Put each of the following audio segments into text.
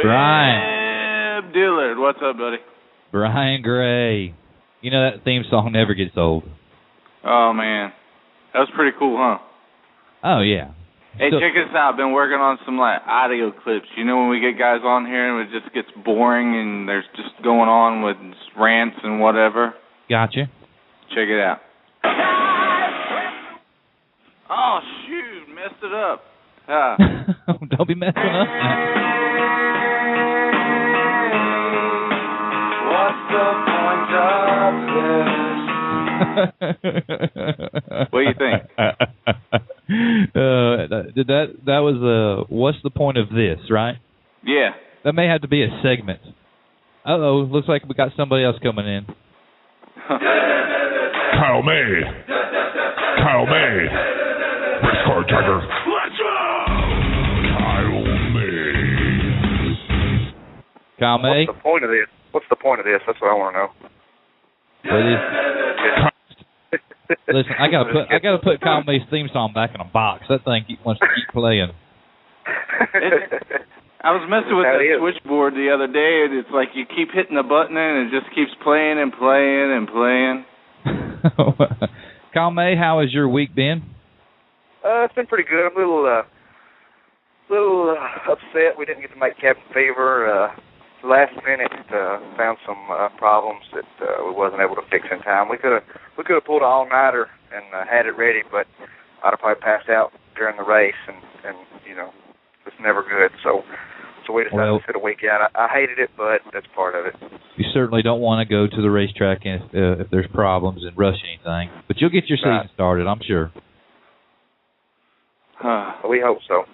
Brian. Webb Dillard. What's up, buddy? Brian Gray. You know that theme song never gets old. Oh, man. That was pretty cool, huh? Oh, yeah. Hey, check this out. I've been working on some audio clips. You know when we get guys on here and it just gets boring and there's just going on with rants and whatever? Gotcha. Check it out. Oh, shoot. Messed it up. Don't be messing up. What's the point of this? What do you think? That was what's the point of this, right? Yeah. That may have to be a segment. Uh-oh, looks like we got somebody else coming in. Kyle May. Kyle May. Race car Tiger. Let's go! Kyle May. Kyle May? What's the point of this? What's the point of this? That's what I want to know. Listen, I gotta put Kyle May's theme song back in a box. That thing wants to keep playing. I was messing with that switchboard the other day, and it's like you keep hitting the button, and it just keeps playing and playing and playing. Kyle May, how has your week been? It's been pretty good. I'm a little upset we didn't get to make Captain Fever. Last minute, found some problems that we wasn't able to fix in time. We could have pulled an all-nighter and had it ready, but I'd have probably passed out during the race, and you know, it's never good. So we decided to sit a week out. I hated it, but that's part of it. You certainly don't want to go to the racetrack if there's problems and rush anything, but you'll get your season started, I'm sure. We hope so.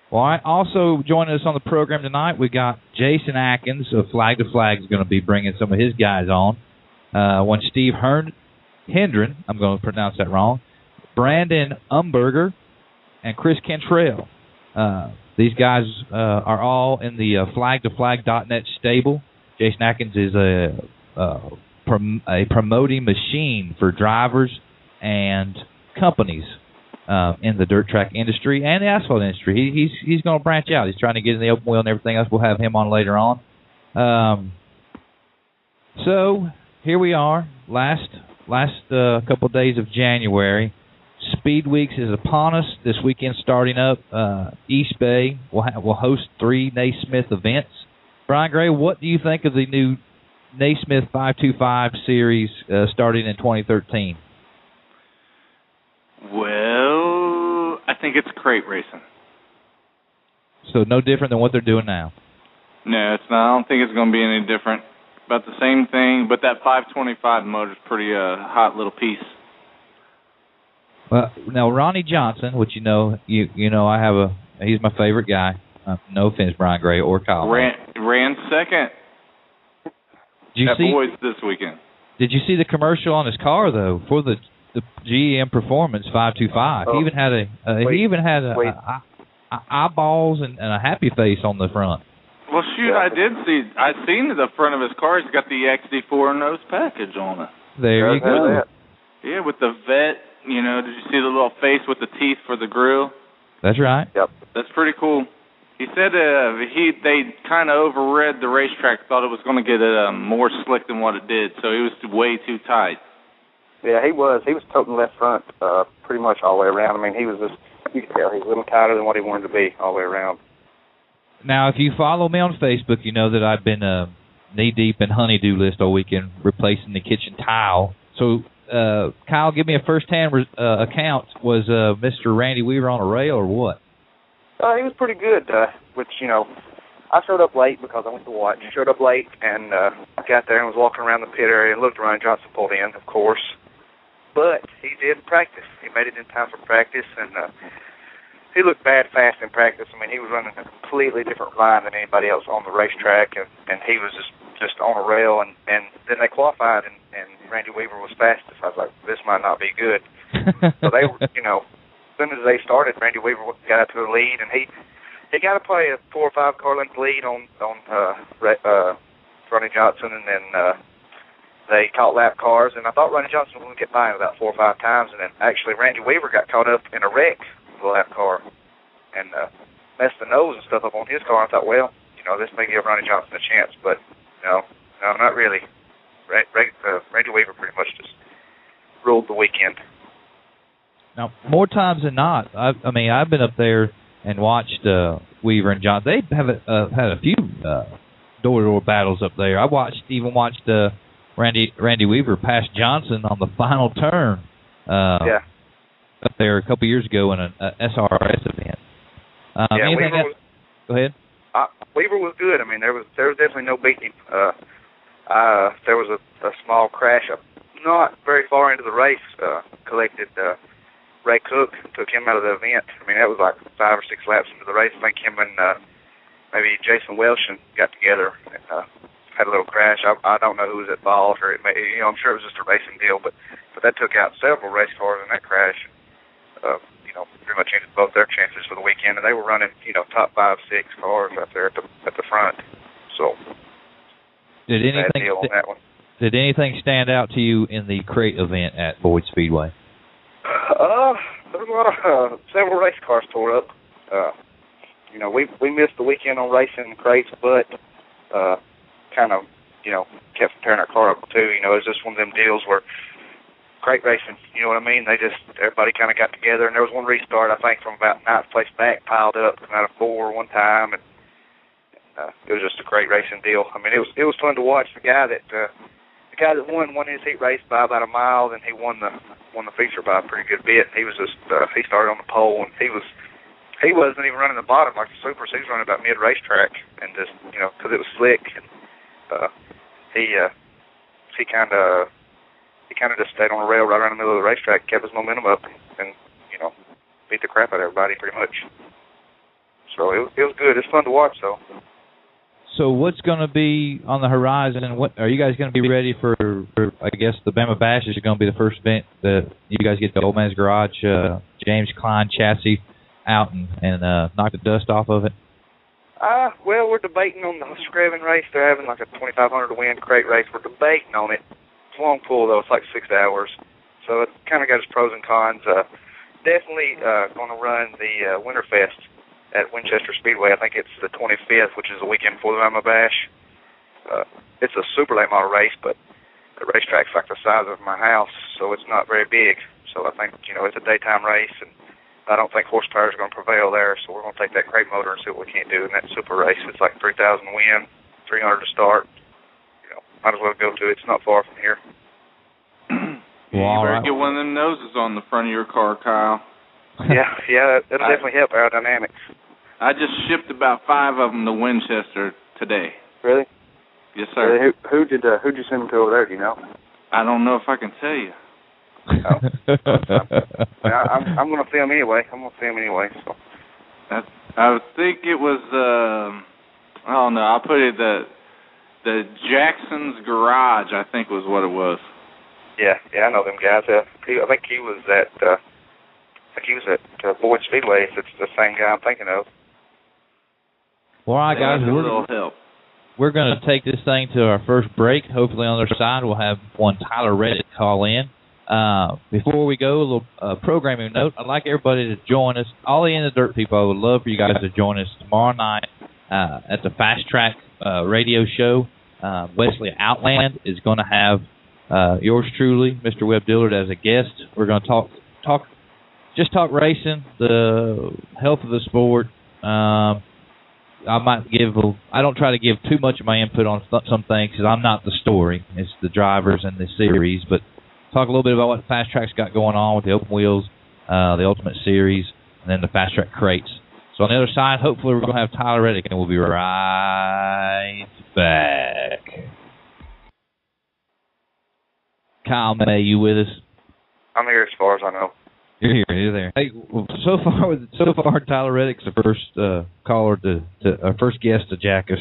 Well, also joining us on the program tonight, we got Jason Atkins of Flag to Flag is going to be bringing some of his guys on. One Steve Hendren, I'm going to pronounce that wrong, Brandon Umberger, and Chris Cantrell. These guys are all in the flag-to-flag.net stable. Jason Atkins is a promoting machine for drivers and companies in the dirt track industry and the asphalt industry. He's going to branch out. He's trying to get in the open wheel and everything else. We'll have him on later on. So here we are, last couple of days of January. Speed Weeks is upon us. This weekend starting up. East Bay will host 3 Naismith events. Brian Gray, what do you think of the new Naismith 525 series starting in 2013? Well, I think it's crate racing. So no different than what they're doing now? No, it's not. I don't think it's going to be any different. About the same thing, but that 525 motor is pretty hot little piece. Well, now Ronnie Johnson, which you know, he's my favorite guy. No offense, Brian Gray or Kyle. Ran second. Boys this weekend. Did you see the commercial on his car though for the GM Performance 525? He even had eyeballs and a happy face on the front. Well, shoot, I did see. I seen the front of his car. He's got the XD4 nose package on it. There you go. Yeah, with the vet. You know, did you see the little face with the teeth for the grill? That's right. Yep. That's pretty cool. He said they kind of overread the racetrack, thought it was going to get more slick than what it did, so it was way too tight. Yeah, he was toting left front pretty much all the way around. I mean, he was just, you could tell he was a little tighter than what he wanted to be all the way around. Now, if you follow me on Facebook, you know that I've been knee-deep in honeydew list all weekend, replacing the kitchen tile. So, Kyle, give me a first-hand account. Was Mr. Randy Weaver on a rail or what? He was pretty good, which, you know, I showed up late because I went to watch. Showed up late and got there and was walking around the pit area and looked around. Johnson pulled in, of course. But he did practice. He made it in time for practice, and he looked bad fast in practice. I mean, he was running a completely different line than anybody else on the racetrack, and he was just on a rail. And then they qualified, and Randy Weaver was fastest. I was like, this might not be good. So they were, you know, as soon as they started, Randy Weaver got out to the lead, and he got to play a 4 or 5 car length lead on Ronnie Johnson, and then they caught lap cars, and I thought Ronnie Johnson was going to get by him about 4 or 5 times, and then actually Randy Weaver got caught up in a wreck with a lap car, and messed the nose and stuff up on his car. I thought, well, this may give Ronnie Johnson a chance, but no, not really. Randy Weaver pretty much just ruled the weekend. Now, more times than not, I've been up there and watched Weaver and Johnson. They have had a few door-to-door battles up there. I even watched Randy Weaver pass Johnson on the final turn. Up there a couple years ago in an SRS event. Go ahead. Weaver was good. I mean, there was definitely no beating him. There was a small crash not very far into the race. Collected Ray Cook, took him out of the event. I mean, that was like 5 or 6 laps into the race. I think him and maybe Jason Welsh got together and had a little crash. I don't know who was at fault, or it may, I'm sure it was just a racing deal, but that took out several race cars in that crash. Pretty much ended both their chances for the weekend, and they were running, top 5, 6 cars out there at the front. So, did anything stand out to you in the crate event at Boyd Speedway? There was a lot of several race cars tore up. We missed the weekend on racing the crates, but kind of kept tearing our car up too. It was just one of them deals where crate racing, you know what I mean? Everybody kind of got together, and there was one restart, I think, from about 9th place back, piled up out of 4 one time, and it was just a crate racing deal. I mean, it was fun to watch. The guy that won his heat race by about a mile, and he won the feature by a pretty good bit. He was just he started on the pole, and he wasn't even running the bottom like the supers. He was running about mid racetrack, and just because it was slick, and he kind of just stayed on the rail right around the middle of the racetrack, kept his momentum up, and beat the crap out of everybody pretty much. So it was good. It's fun to watch, though. So what's going to be on the horizon, and what are you guys going to be ready for? I guess the Bama Bash is going to be the first event that you guys get the Old Man's Garage James Klein chassis out and knock the dust off of it. Well, we're debating on the Screven race. They're having like a 2,500 to win crate race. We're debating on it. It's a long pull, though. It's like 6 hours. So it kind of got its pros and cons. Definitely going to run the Winterfest at Winchester Speedway. I think it's the 25th, which is the weekend before the Bama Bash. It's a super late model race, but the racetrack's like the size of my house, so it's not very big. So I think, it's a daytime race, and I don't think horsepower is going to prevail there, so we're going to take that crate motor and see what we can do in that super race. It's like 3,000 to win, 300 to start. Might as well go to it. It's not far from here. You better get one of them noses on the front of your car, Kyle. Yeah, that'll definitely help aerodynamics. I just shipped about 5 of them to Winchester today. Really? Yes, sir. Really? Who'd you send them to over there? Do you know? I don't know if I can tell you. I'm going to see them anyway. So. I think it was. I don't know. I'll put it the Jackson's Garage. I think was what it was. Yeah, I know them guys. I think he was at. Boyd Speedway. It's the same guy I'm thinking of. Well, all right, guys, we're going to take this thing to our first break. Hopefully, on the other side, we'll have one Tyler Reddick call in. Before we go, a little programming note. I'd like everybody to join us. All the In the Dirt people, I would love for you guys to join us tomorrow night at the Fast Track radio show. Wesley Outland is going to have yours truly, Mr. Webb Dillard, as a guest. We're going to talk racing, the health of the sport. I don't try to give too much of my input on some things because I'm not the story. It's the drivers and the series. But talk a little bit about what Fast Track's got going on with the open wheels, the Ultimate Series, and then the Fast Track crates. So on the other side, hopefully we're going to have Tyler Reddick, and we'll be right back. Kyle May, you with us? I'm here as far as I know. You're there. Hey, so far, Tyler Reddick's the first caller to our first guest to jack us.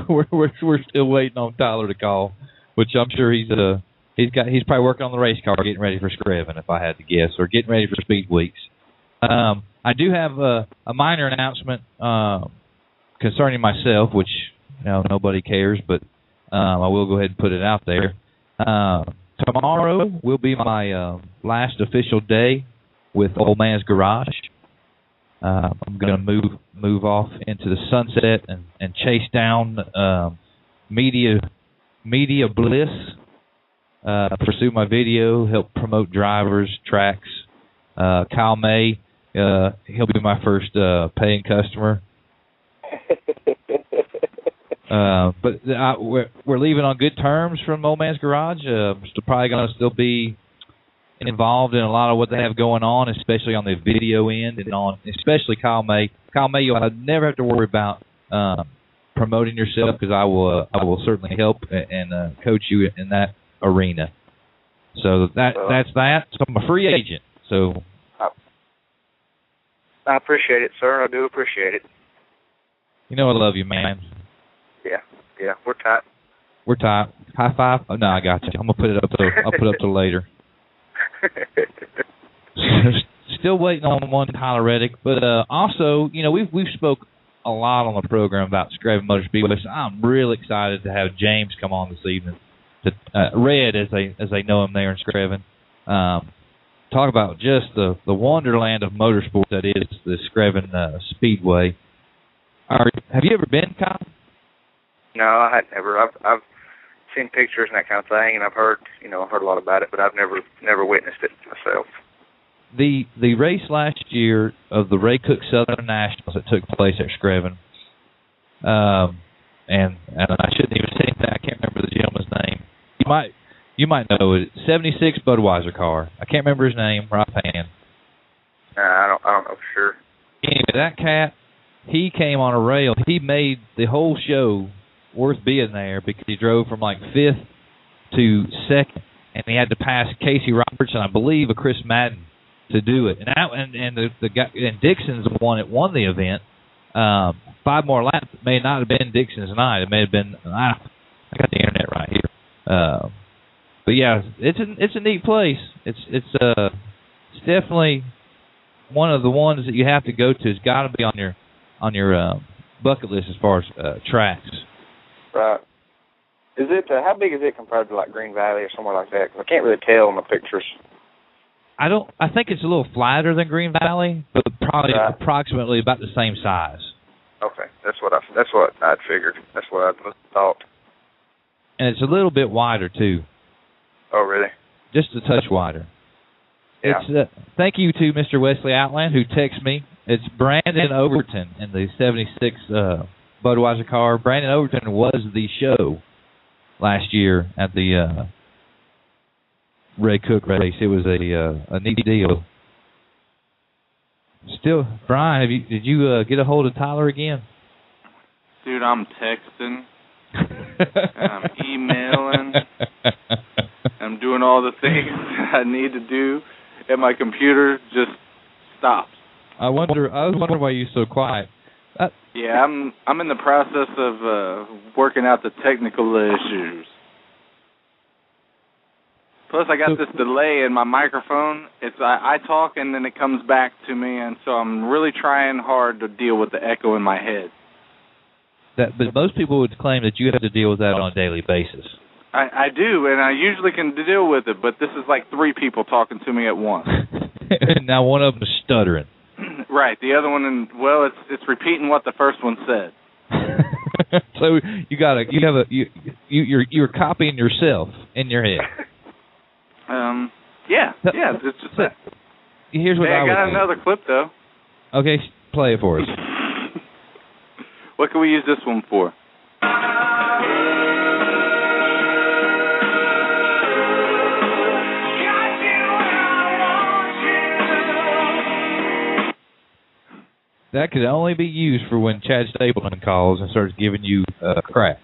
we're still waiting on Tyler to call, which I'm sure he's probably working on the race car, getting ready for Screven, if I had to guess, or getting ready for Speed Weeks. I do have a minor announcement concerning myself, which nobody cares, but I will go ahead and put it out there. Tomorrow will be my last official day with Old Man's Garage. I'm going to move off into the sunset and chase down media bliss, pursue my video, help promote drivers, tracks. Kyle May, he'll be my first paying customer. But we're leaving on good terms from Old Man's Garage. Still probably going to still be involved in a lot of what they have going on, especially on the video end, and especially Kyle May. Kyle May, you'll never have to worry about promoting yourself, because I will certainly help and coach you in that arena. So that's that. So I'm a free agent. So I appreciate it, sir. I do appreciate it. You know I love you, man. Yeah, we're tight. We're tight. High five. Oh no, I got you. I'm gonna put it up. I'll put it up till later. Still waiting on one Tyler Reddick, but also, we've spoke a lot on the program about Screven Motor Speedway. So I'm really excited to have James come on this evening, to Red, as they know him there in Screven. Talk about just the wonderland of motorsport that is the Screven Speedway. Have you ever been, Kyle? No, I had never. I've seen pictures and that kind of thing, and I've heard a lot about it, but I've never witnessed it myself. The race last year of the Ray Cook Southern Nationals that took place at Screven, and I shouldn't even say that. I can't remember the gentleman's name. You might know it. 76 Budweiser car. I can't remember his name right offhand. I don't know for sure. Anyway, that cat, he came on a rail. He made the whole show worth being there, because he drove from like 5th to 2nd, and he had to pass Casey Roberts and I believe a Chris Madden to do it. And the guy, and Dixon's the one that won the event. 5 more laps. It may not have been Dixon's night. It may have been. I got the internet right here. But yeah, it's a neat place. It's definitely one of the ones that you have to go to. It's got to be on your bucket list as far as tracks. Right. Is it how big is it compared to like Green Valley or somewhere like that? 'Cause I can't really tell in the pictures. I think it's a little flatter than Green Valley, but probably approximately about the same size. Okay, that's what I'd figured. That's what I thought. And it's a little bit wider too. Oh, really? Just a touch wider. Yeah. It's thank you to Mr. Wesley Outland, who texted me. It's Brandon Overton in the 76 Budweiser car. Brandon Overton was the show last year at the Ray Cook race. It was a neat deal. Still, Brian, did you get a hold of Tyler again? Dude, I'm texting, and I'm emailing, I'm doing all the things I need to do, and my computer just stops. I was wondering why you're so quiet. Yeah, I'm in the process of working out the technical issues. Plus, I got this delay in my microphone. I talk and then it comes back to me, and so I'm really trying hard to deal with the echo in my head. But most people would claim that you have to deal with that on a daily basis. I do, and I usually can deal with it, but this is like 3 people talking to me at once. Now one of them is stuttering. Right, the other one, it's repeating what the first one said. So you're copying yourself in your head. Yeah, it's just that. Here's what I got another clip though. Okay, play it for us. What can we use this one for? That could only be used for when Chad Stapleton calls and starts giving you crap.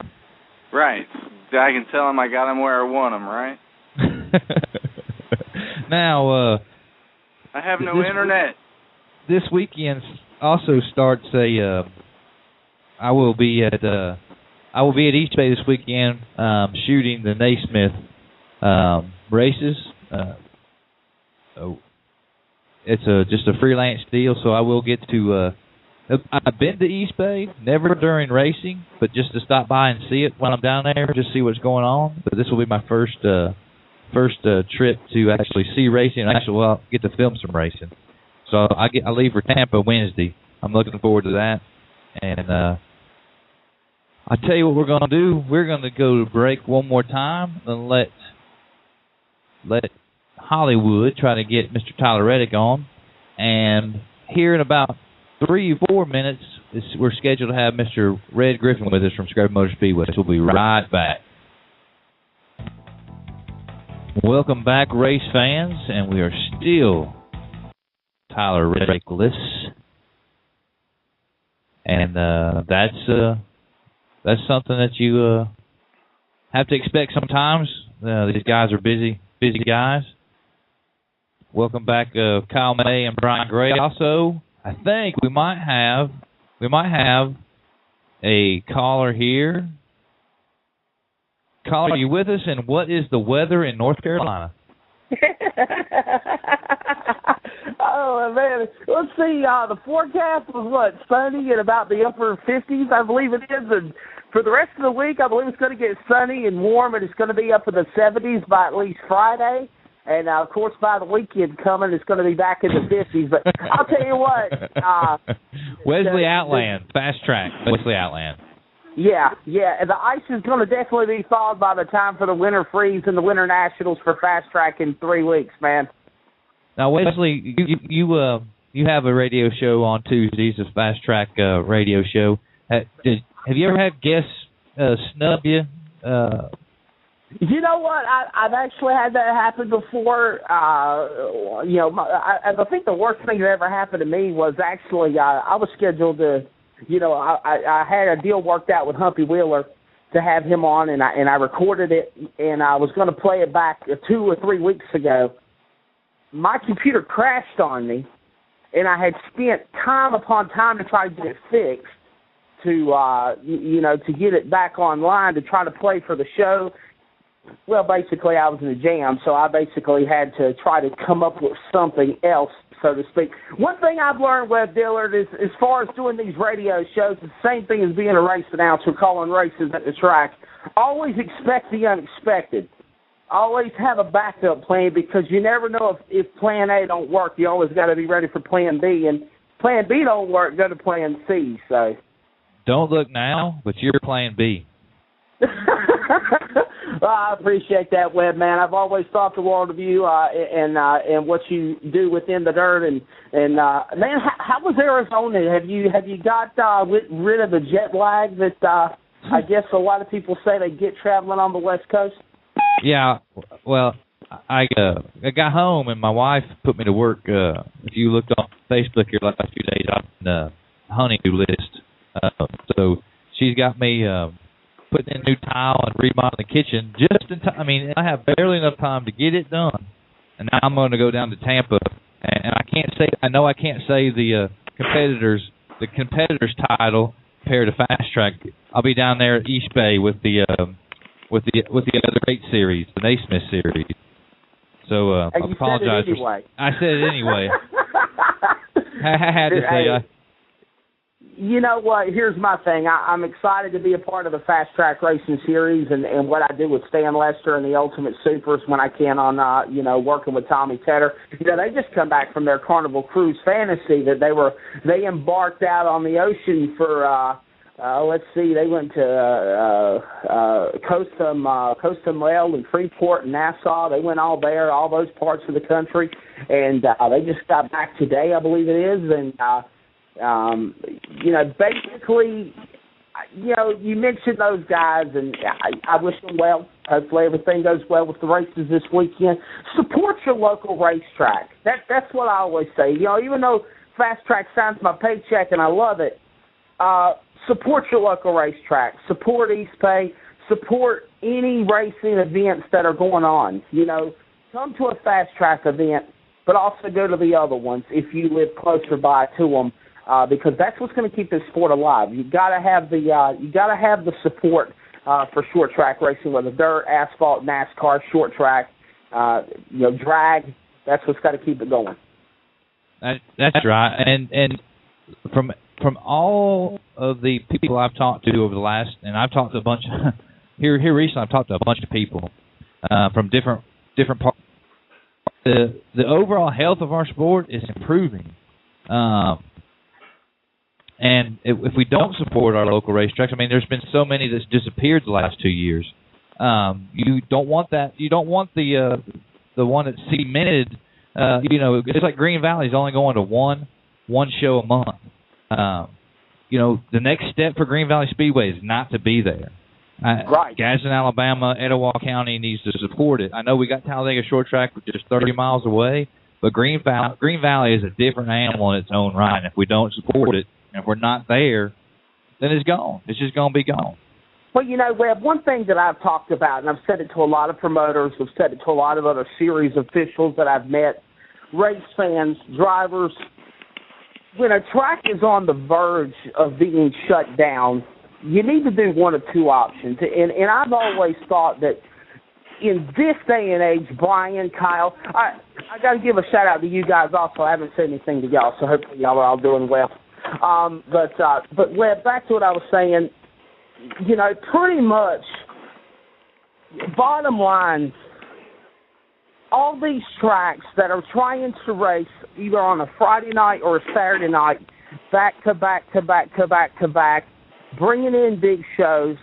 Right. I can tell him I got him where I want him, right? Now, I have no internet. This weekend also starts I will be at East Bay this weekend shooting the Naismith races. It's just a freelance deal, so I will get to. I've been to East Bay, never during racing, but just to stop by and see it when I'm down there, just see what's going on. But this will be my first trip to actually see racing and actually get to film some racing. So I leave for Tampa Wednesday. I'm looking forward to that. And I tell you what we're going to do. We're going to go to break one more time and let Hollywood try to get Mr. Tyler Reddick on. And here in about 3 or 4 minutes, we're scheduled to have Mr. Red Griffin with us from Scrappy Motor Speedway. So we'll be right back. Welcome back, race fans, and we are still Tyler Reddickless, and that's something that you have to expect sometimes. These guys are busy guys. Welcome back, Kyle May and Brian Gray. Also, I think we might have a caller here. Caller, are you with us? And what is the weather in North Carolina? Oh, man. Let's see. The forecast was, sunny and about the upper 50s, I believe it is. And for the rest of the week, I believe it's going to get sunny and warm, and it's going to be up in the 70s by at least Friday. And, of course, by the weekend coming, it's going to be back in the 50s. But I'll tell you what. Wesley Outland, fast track. Wesley Outland. Yeah, and the ice is going to definitely be thawed by the time for the Winter Freeze and the Winter Nationals for Fast Track in 3 weeks, man. Now, Wesley, you have a radio show on Tuesdays, a Fast Track radio show. Have you ever had guests snub you? You know what? I've actually had that happen before. I think the worst thing that ever happened to me was actually I was scheduled to. I had a deal worked out with Humpy Wheeler to have him on, and I recorded it, and I was going to play it back 2 or 3 weeks ago. My computer crashed on me, and I had spent time upon time to try to get it fixed, to get it back online to try to play for the show. Well, basically, I was in a jam, so I basically had to try to come up with something else, so to speak. One thing I've learned, Webb Dillard, is as far as doing these radio shows, it's the same thing as being a race announcer, calling races at the track. Always expect the unexpected. Always have a backup plan, because you never know if plan A don't work. You always got to be ready for plan B, and plan B don't work, go to plan C. So don't look now, but you're plan B. Well, I appreciate that, Webb, man. I've always thought the world of you and what you do within the dirt. And man, how was Arizona? Have you got rid of the jet lag that I guess a lot of people say they get traveling on the West Coast? Yeah, well, I got home and my wife put me to work. If you looked on Facebook here last few days, I'm on the honeydew list. So she's got me putting in new tile and remodeling the kitchen just in time. I mean, I have barely enough time to get it done. And now I'm going to go down to Tampa, and I know I can't say the competitors title compared to Fast Track. I'll be down there at East Bay with the other 8 series, the Naismith series. So I apologize. I said it anyway. I had to say. You know what? Here's my thing. I'm excited to be a part of the Fast Track Racing Series and what I do with Stan Lester and the Ultimate Supers when I can on, working with Tommy Tedder. They just come back from their Carnival Cruise Fantasy that they embarked out on the ocean for, they went to Cozumel and Freeport and Nassau. They went all there, all those parts of the country. And they just got back today, I believe it is. And, basically, you mentioned those guys, and I wish them well. Hopefully everything goes well with the races this weekend. Support your local racetrack. That's what I always say. Even though Fast Track signs my paycheck and I love it, support your local racetrack. Support East Bay. Support any racing events that are going on. Come to a Fast Track event, but also go to the other ones if you live closer by to them. Because that's what's going to keep this sport alive. You got to have the support for short track racing, whether dirt, asphalt, NASCAR, short track, drag. That's what's got to keep it going. That's right. And from all of the people I've talked to over the last, and I've talked to a bunch here recently. I've talked to a bunch of people from different parts. The overall health of our sport is improving. And if we don't support our local racetracks, I mean, there's been so many that's disappeared the last 2 years. You don't want that. You don't want the one that's cemented. It's like Green Valley's only going to one show a month. The next step for Green Valley Speedway is not to be there. Right. Gadsden, Alabama, Etowah County needs to support it. I know we got Talladega Short Track, which is 30 miles away, but Green Valley is a different animal in its own right. And if we don't support it, and if we're not there, then it's gone. It's just going to be gone. Well, Webb, one thing that I've talked about, and I've said it to a lot of promoters, I've said it to a lot of other series officials that I've met, race fans, drivers, when a track is on the verge of being shut down, you need to do one of two options. And I've always thought that in this day and age, Brian, Kyle, I got to give a shout out to you guys also. I haven't said anything to y'all, so hopefully y'all are all doing well. But Webb, back to what I was saying, pretty much, bottom line, all these tracks that are trying to race either on a Friday night or a Saturday night, back to back to back to back to back, bringing in big shows,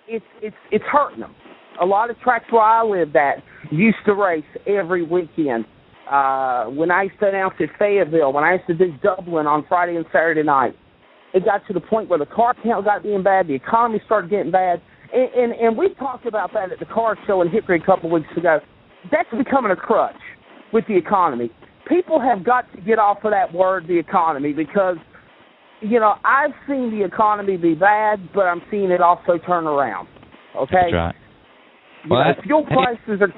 it's hurting them. A lot of tracks where I lived at used to race every weekend. When I used to announce at Fayetteville, when I used to do Dublin on Friday and Saturday night, it got to the point where the car count got being bad, the economy started getting bad, and we talked about that at the car show in Hickory a couple of weeks ago. That's becoming a crutch with the economy. People have got to get off of that word, the economy, because, I've seen the economy be bad, but I'm seeing it also turn around. Okay? That's right. Fuel prices are...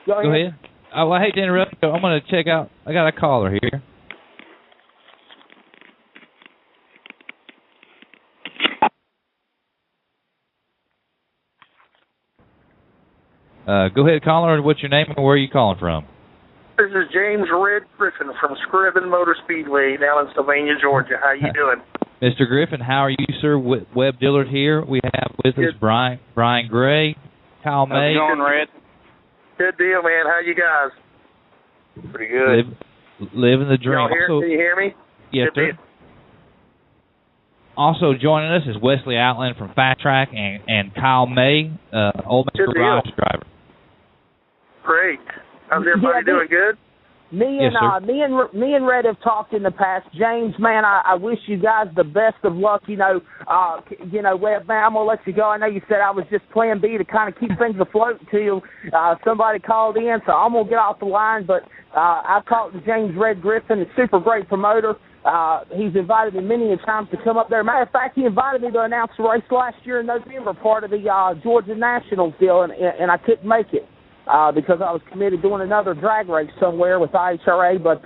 Go ahead. Oh, I hate to interrupt, but I'm going to check out... I got a caller here. Go ahead, caller. What's your name and where are you calling from? This is James Red Griffin from Scriven Motor Speedway down in Sylvania, Georgia. How you doing? Mr. Griffin, how are you, sir? Webb Dillard here. We have with us Brian Gray, Kyle May. How's it going, Red? Good deal, man. How you guys? Pretty good. Living the dream. Can you hear me? Yes, sir. Also joining us is Wesley Outland from Fast Track and Kyle May, Old Man Garage driver. Great. How's everybody doing? Good? Me and Red have talked in the past. James, man, I wish you guys the best of luck. Webb, man, I'm gonna let you go. I know you said I was just plan B to kind of keep things afloat until somebody called in, so I'm gonna get off the line. But I've talked to James Red Griffin, a super great promoter. He's invited me many a times to come up there. Matter of fact, he invited me to announce the race last year in November, part of the Georgia Nationals deal, and I couldn't make it. Because I was committed doing another drag race somewhere with IHRA. But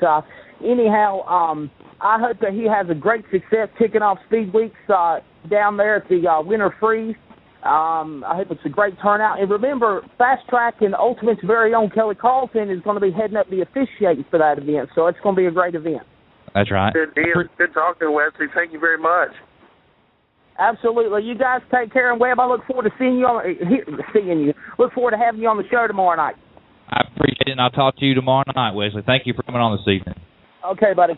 anyhow, I hope that he has a great success kicking off Speed Weeks down there at the Winter Freeze. I hope it's a great turnout. And remember, Fast Track and Ultimate's very own Kelly Carlton is going to be heading up the officiating for that event. So it's going to be a great event. That's right. Good deal. Good talking, Wesley. Thank you very much. Absolutely. You guys take care, and Webb, I look forward to seeing you. Look forward to having you on the show tomorrow night. I appreciate it, and I'll talk to you tomorrow night, Wesley. Thank you for coming on this evening. Okay, buddy.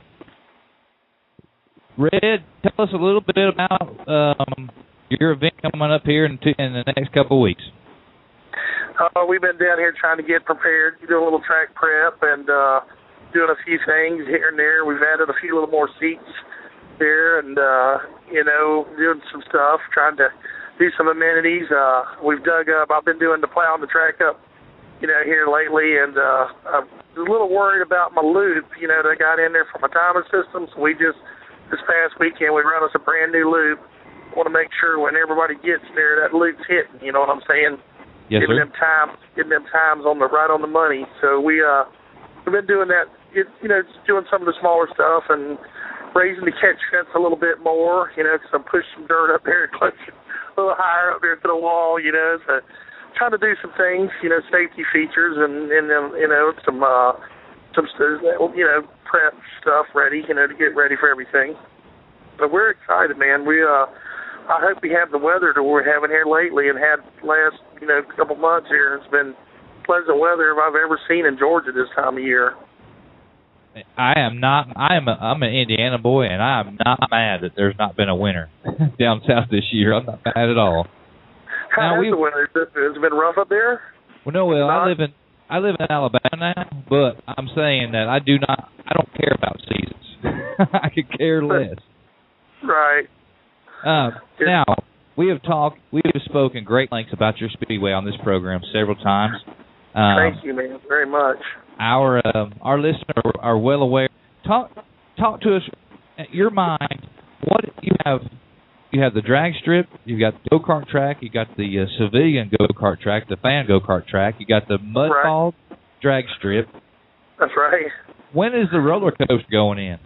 Red, tell us a little bit about your event coming up here in the next couple of weeks. We've been down here trying to get prepared, doing a little track prep, and doing a few things here and there. We've added a few little more seats there, and doing some stuff, trying to do some amenities. We've dug up. I've been doing the plowing the track up, here lately, and I'm a little worried about my loop. That I got in there for my timing system. So we just this past weekend we run us a brand new loop. Want to make sure when everybody gets there that loop's hitting. You know what I'm saying? Yes, getting sir. Getting them times on the money. So we've been doing that. Just doing some of the smaller stuff and raising the catch fence a little bit more, because I'm pushing some dirt up there, close, a little higher up there to the wall, so trying to do some things, safety features and some prep stuff ready, to get ready for everything. But we're excited, man. I hope we have the weather that we're having here lately and had last, couple months here. It's been pleasant weather if I've ever seen in Georgia this time of year. I'm an Indiana boy, and I'm not mad that there's not been a winter down south this year. I'm not mad at all. How is the winter? Has it been rough up there? Well, no, I live in Alabama now, but I'm saying that I don't care about seasons. I could care less. Right. Now, we have spoken great lengths about your speedway on this program several times. Thank you, man, very much. Our listeners are well aware. Talk to us. Your mind. What you have? You have the drag strip. You got the go-kart track. You got the civilian go-kart track, the fan go-kart track. You got the mud ball drag strip. That's right. When is the roller coaster going in?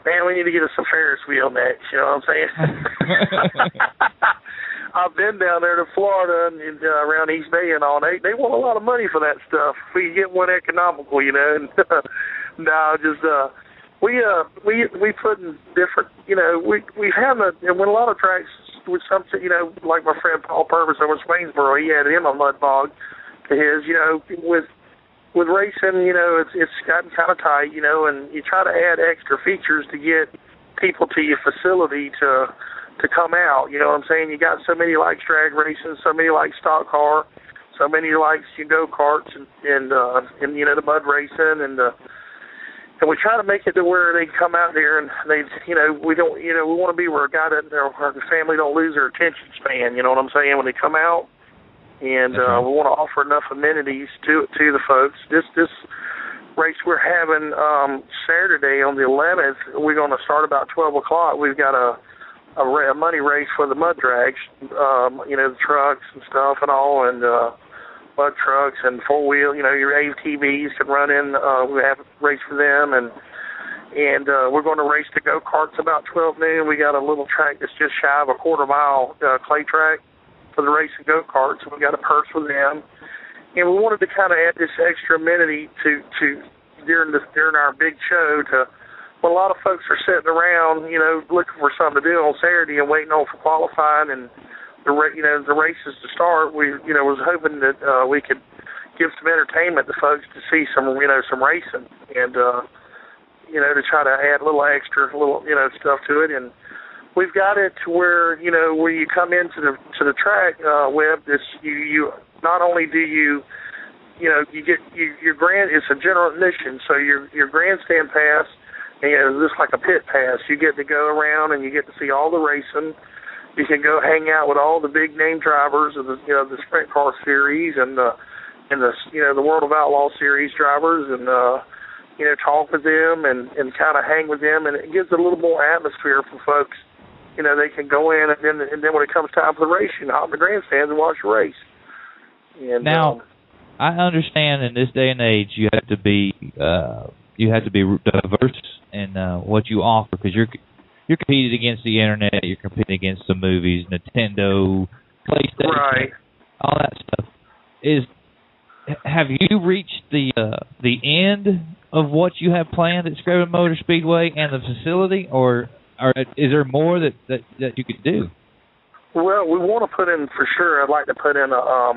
Man, we need to get us a Ferris wheel next. You know what I'm saying? I've been down there to Florida and around East Bay and all. They want a lot of money for that stuff. We can get one economical, you know. And no, just we put in different, you know. We have when a lot of tracks with some, you know, like my friend Paul Purvis over in Swainsboro, he had him a mud bog to his, you know, with racing, you know, it's gotten kind of tight, you know, and you try to add extra features to get people to your facility to come out, you know what I'm saying? You got so many likes drag racing, so many like stock car, so many likes go-karts and you know, the mud racing and we try to make it to where they come out there and they, you know, we don't, you know, we want to be where a guy doesn't, or the family don't lose their attention span, you know what I'm saying, when they come out. And we want to offer enough amenities to the folks. This race we're having Saturday on the 11th, we're going to start about 12 o'clock. We've got a money race for the mud drags, you know, the trucks and stuff and all, and mud trucks and four-wheel, you know, your ATVs can run in. We have a race for them, and we're going to race the go-karts about 12 noon. We got a little track that's just shy of a quarter-mile clay track for the race of go-karts, and we got a purse for them. And we wanted to kind of add this extra amenity to during our big show to, when a lot of folks are sitting around, you know, looking for something to do on Saturday and waiting on for qualifying and the races to start. We, you know, was hoping that we could give some entertainment to folks to see some racing and you know, to try to add a little extra, you know, stuff to it. And we've got it to where, you know, where you come into the track, Webb, you not only do you know, you get your it's a general admission, so your grandstand pass, and it's just like a pit pass. You get to go around and you get to see all the racing. You can go hang out with all the big name drivers of the, you know, the sprint car series and the you know, the World of Outlaw series drivers, and you know, talk with them and kind of hang with them, and it gives it a little more atmosphere for folks. You know, they can go in, and then when it comes time for the race, you hop in the grandstands and watch the race. And, now, I understand in this day and age you have to be diverse in what you offer, because you're competing against the internet, you're competing against the movies, Nintendo, PlayStation, right, all that stuff. Have you reached the end of what you have planned at Screven Motor Speedway and the facility, or is there more that you could do? Well, we want to put in, for sure, I'd like to put in a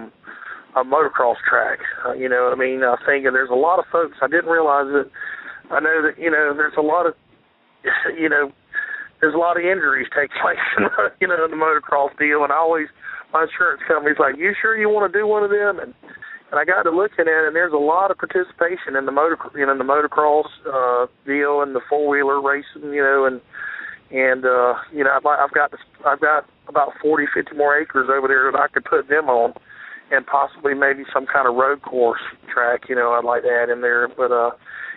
motocross track. You know what I mean? I think there's a lot of folks, I didn't realize it. I know that, you know, there's a lot of, you know, there's a lot of injuries take place in the motocross deal, and my insurance company's like, you sure you want to do one of them? And I got to looking at it, and there's a lot of participation in the motocross deal and the four-wheeler racing, you know, and you know, I've got about 40, 50 more acres over there that I could put them on, and possibly maybe some kind of road course track, you know, I'd like to add in there. But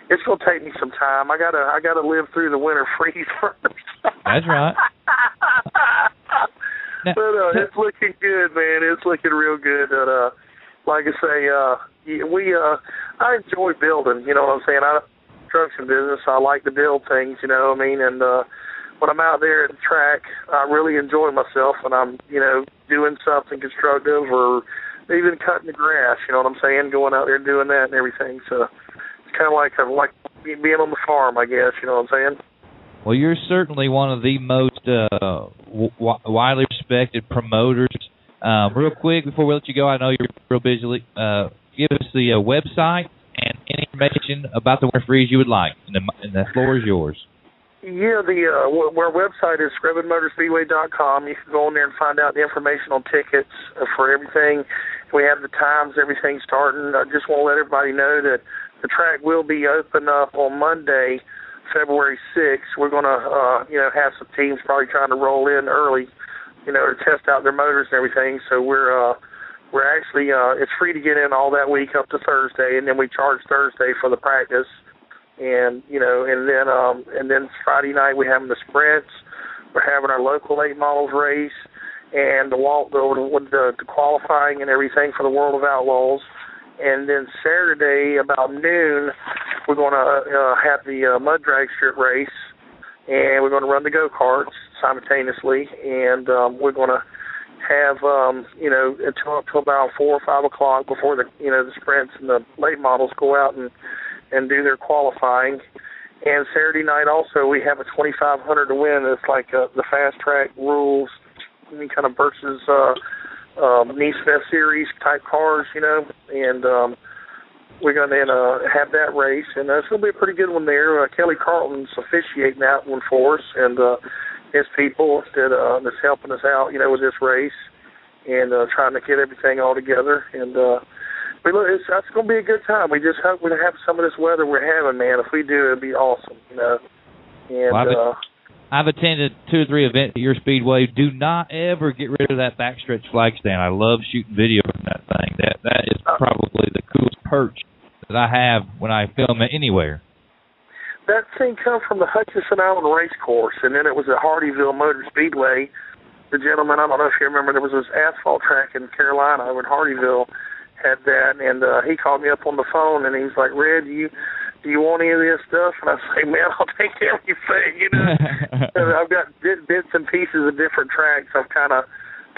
it's gonna take me some time. I gotta live through the winter freeze first. That's right. But it's looking good, man. It's looking real good. Like I say, I enjoy building. You know what I'm saying? I'm in the construction business. I like to build things. You know what I mean? And when I'm out there at the track, I really enjoy myself when I'm, you know, doing something constructive or even cutting the grass. You know what I'm saying? Going out there and doing that and everything. So it's kind of like being on the farm, I guess. You know what I'm saying? Well, you're certainly one of the most widely respected promoters. Real quick, before we let you go, I know you're real busy. Give us the website and any information about the Winter Freeze you would like, and the floor is yours. Yeah, our website is scrubbinmotorspeedway.com. You can go in there and find out the information on tickets for everything. We have the times, everything starting. I just want to let everybody know that the track will be open up on Monday, February 6th. We're going to, have some teams probably trying to roll in early, to test out their motors and everything. So we're actually, it's free to get in all that week up to Thursday, and then we charge Thursday for the practice. And then Friday night we're having the sprints. We're having our local late models race and the qualifying and everything for the World of Outlaws. And then Saturday about noon we're going to have the mud drag strip race, and we're going to run the go-karts simultaneously. And we're going to have until about 4 or 5 o'clock before the sprints and the late models go out and do their qualifying. And Saturday night also we have a $2,500 to win. It's like the fast track rules, kind of versus NESFest series type cars, and we're going to have that race, and it's going to be a pretty good one there. Kelly Carlton's officiating that one for us, and his people that's helping us out, with this race, and trying to get everything all together. And it's going to be a good time. We just hope we have some of this weather we're having, man. If we do, it'd be awesome, And well, I've attended 2 or 3 events at your speedway. Do not ever get rid of that backstretch flag stand. I love shooting video from that thing. That is probably the coolest perch that I have when I film it anywhere. That thing come from the Hutchinson Island Race Course, and then it was at Hardyville Motor Speedway. The gentleman, I don't know if you remember, there was this asphalt track in Carolina over in Hardyville, had that, and he called me up on the phone, and he was like, Red, do you want any of this stuff? And I say, man, I'll take everything, I've got bits and pieces of different tracks I've kind of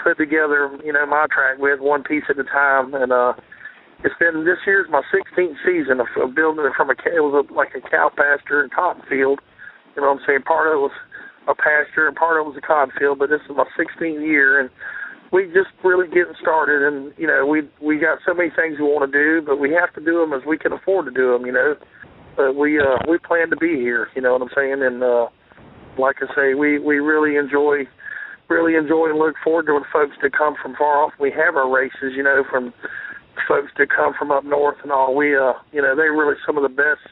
put together, my track with one piece at a time, and this year's my 16th season of building it from it was like a cow pasture and cotton field, what I'm saying? Part of it was a pasture and part of it was a cotton field, but this is my 16th year, and we just really getting started, and we got so many things we want to do, but we have to do them as we can afford to do them, But we plan to be here, you know what I'm saying? And like I say, we really enjoy and look forward to when folks that come from far off. We have our races, from folks that come from up north and all. We they're really some of the best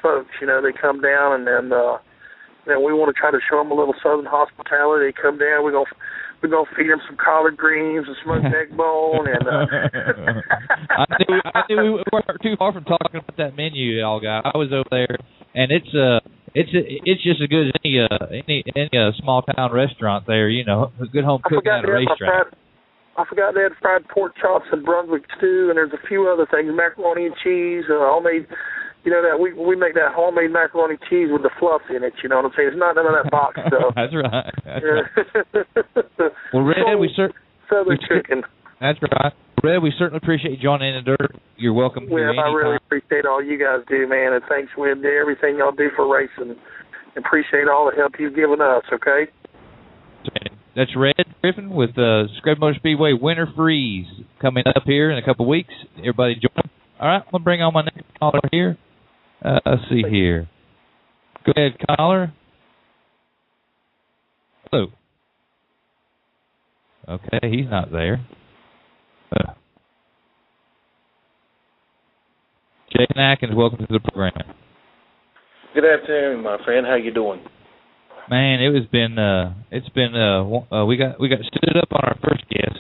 folks. They come down and we want to try to show them a little southern hospitality. They come down, we're gonna feed them some collard greens and smoked egg bone, and I knew we weren't too far from talking about that menu y'all got. I was over there, and it's just as good as any small town restaurant there. A good home cooking at a racetrack. I forgot they had fried pork chops and Brunswick stew, and there's a few other things, macaroni and cheese, homemade. That we make that homemade macaroni and cheese with the fluff in it. You know what I'm saying? It's not none of that box stuff. That's right. Well, Red, Southern chicken. That's right. Red, we certainly appreciate you joining in the dirt. You're welcome. Well, I really appreciate all you guys do, man, and thanks for everything y'all do for racing. Appreciate all the help you've given us. Okay. That's Red Griffin with Scrub Motor Speedway Winter Freeze coming up here in a couple of weeks. Everybody join. All right, I'm going to bring on my next caller here. Let's see here. Go ahead, caller. Hello. Okay, he's not there. Jason Atkins, welcome to the program. Good afternoon, my friend. How you doing? Man, we got stood up on our first guest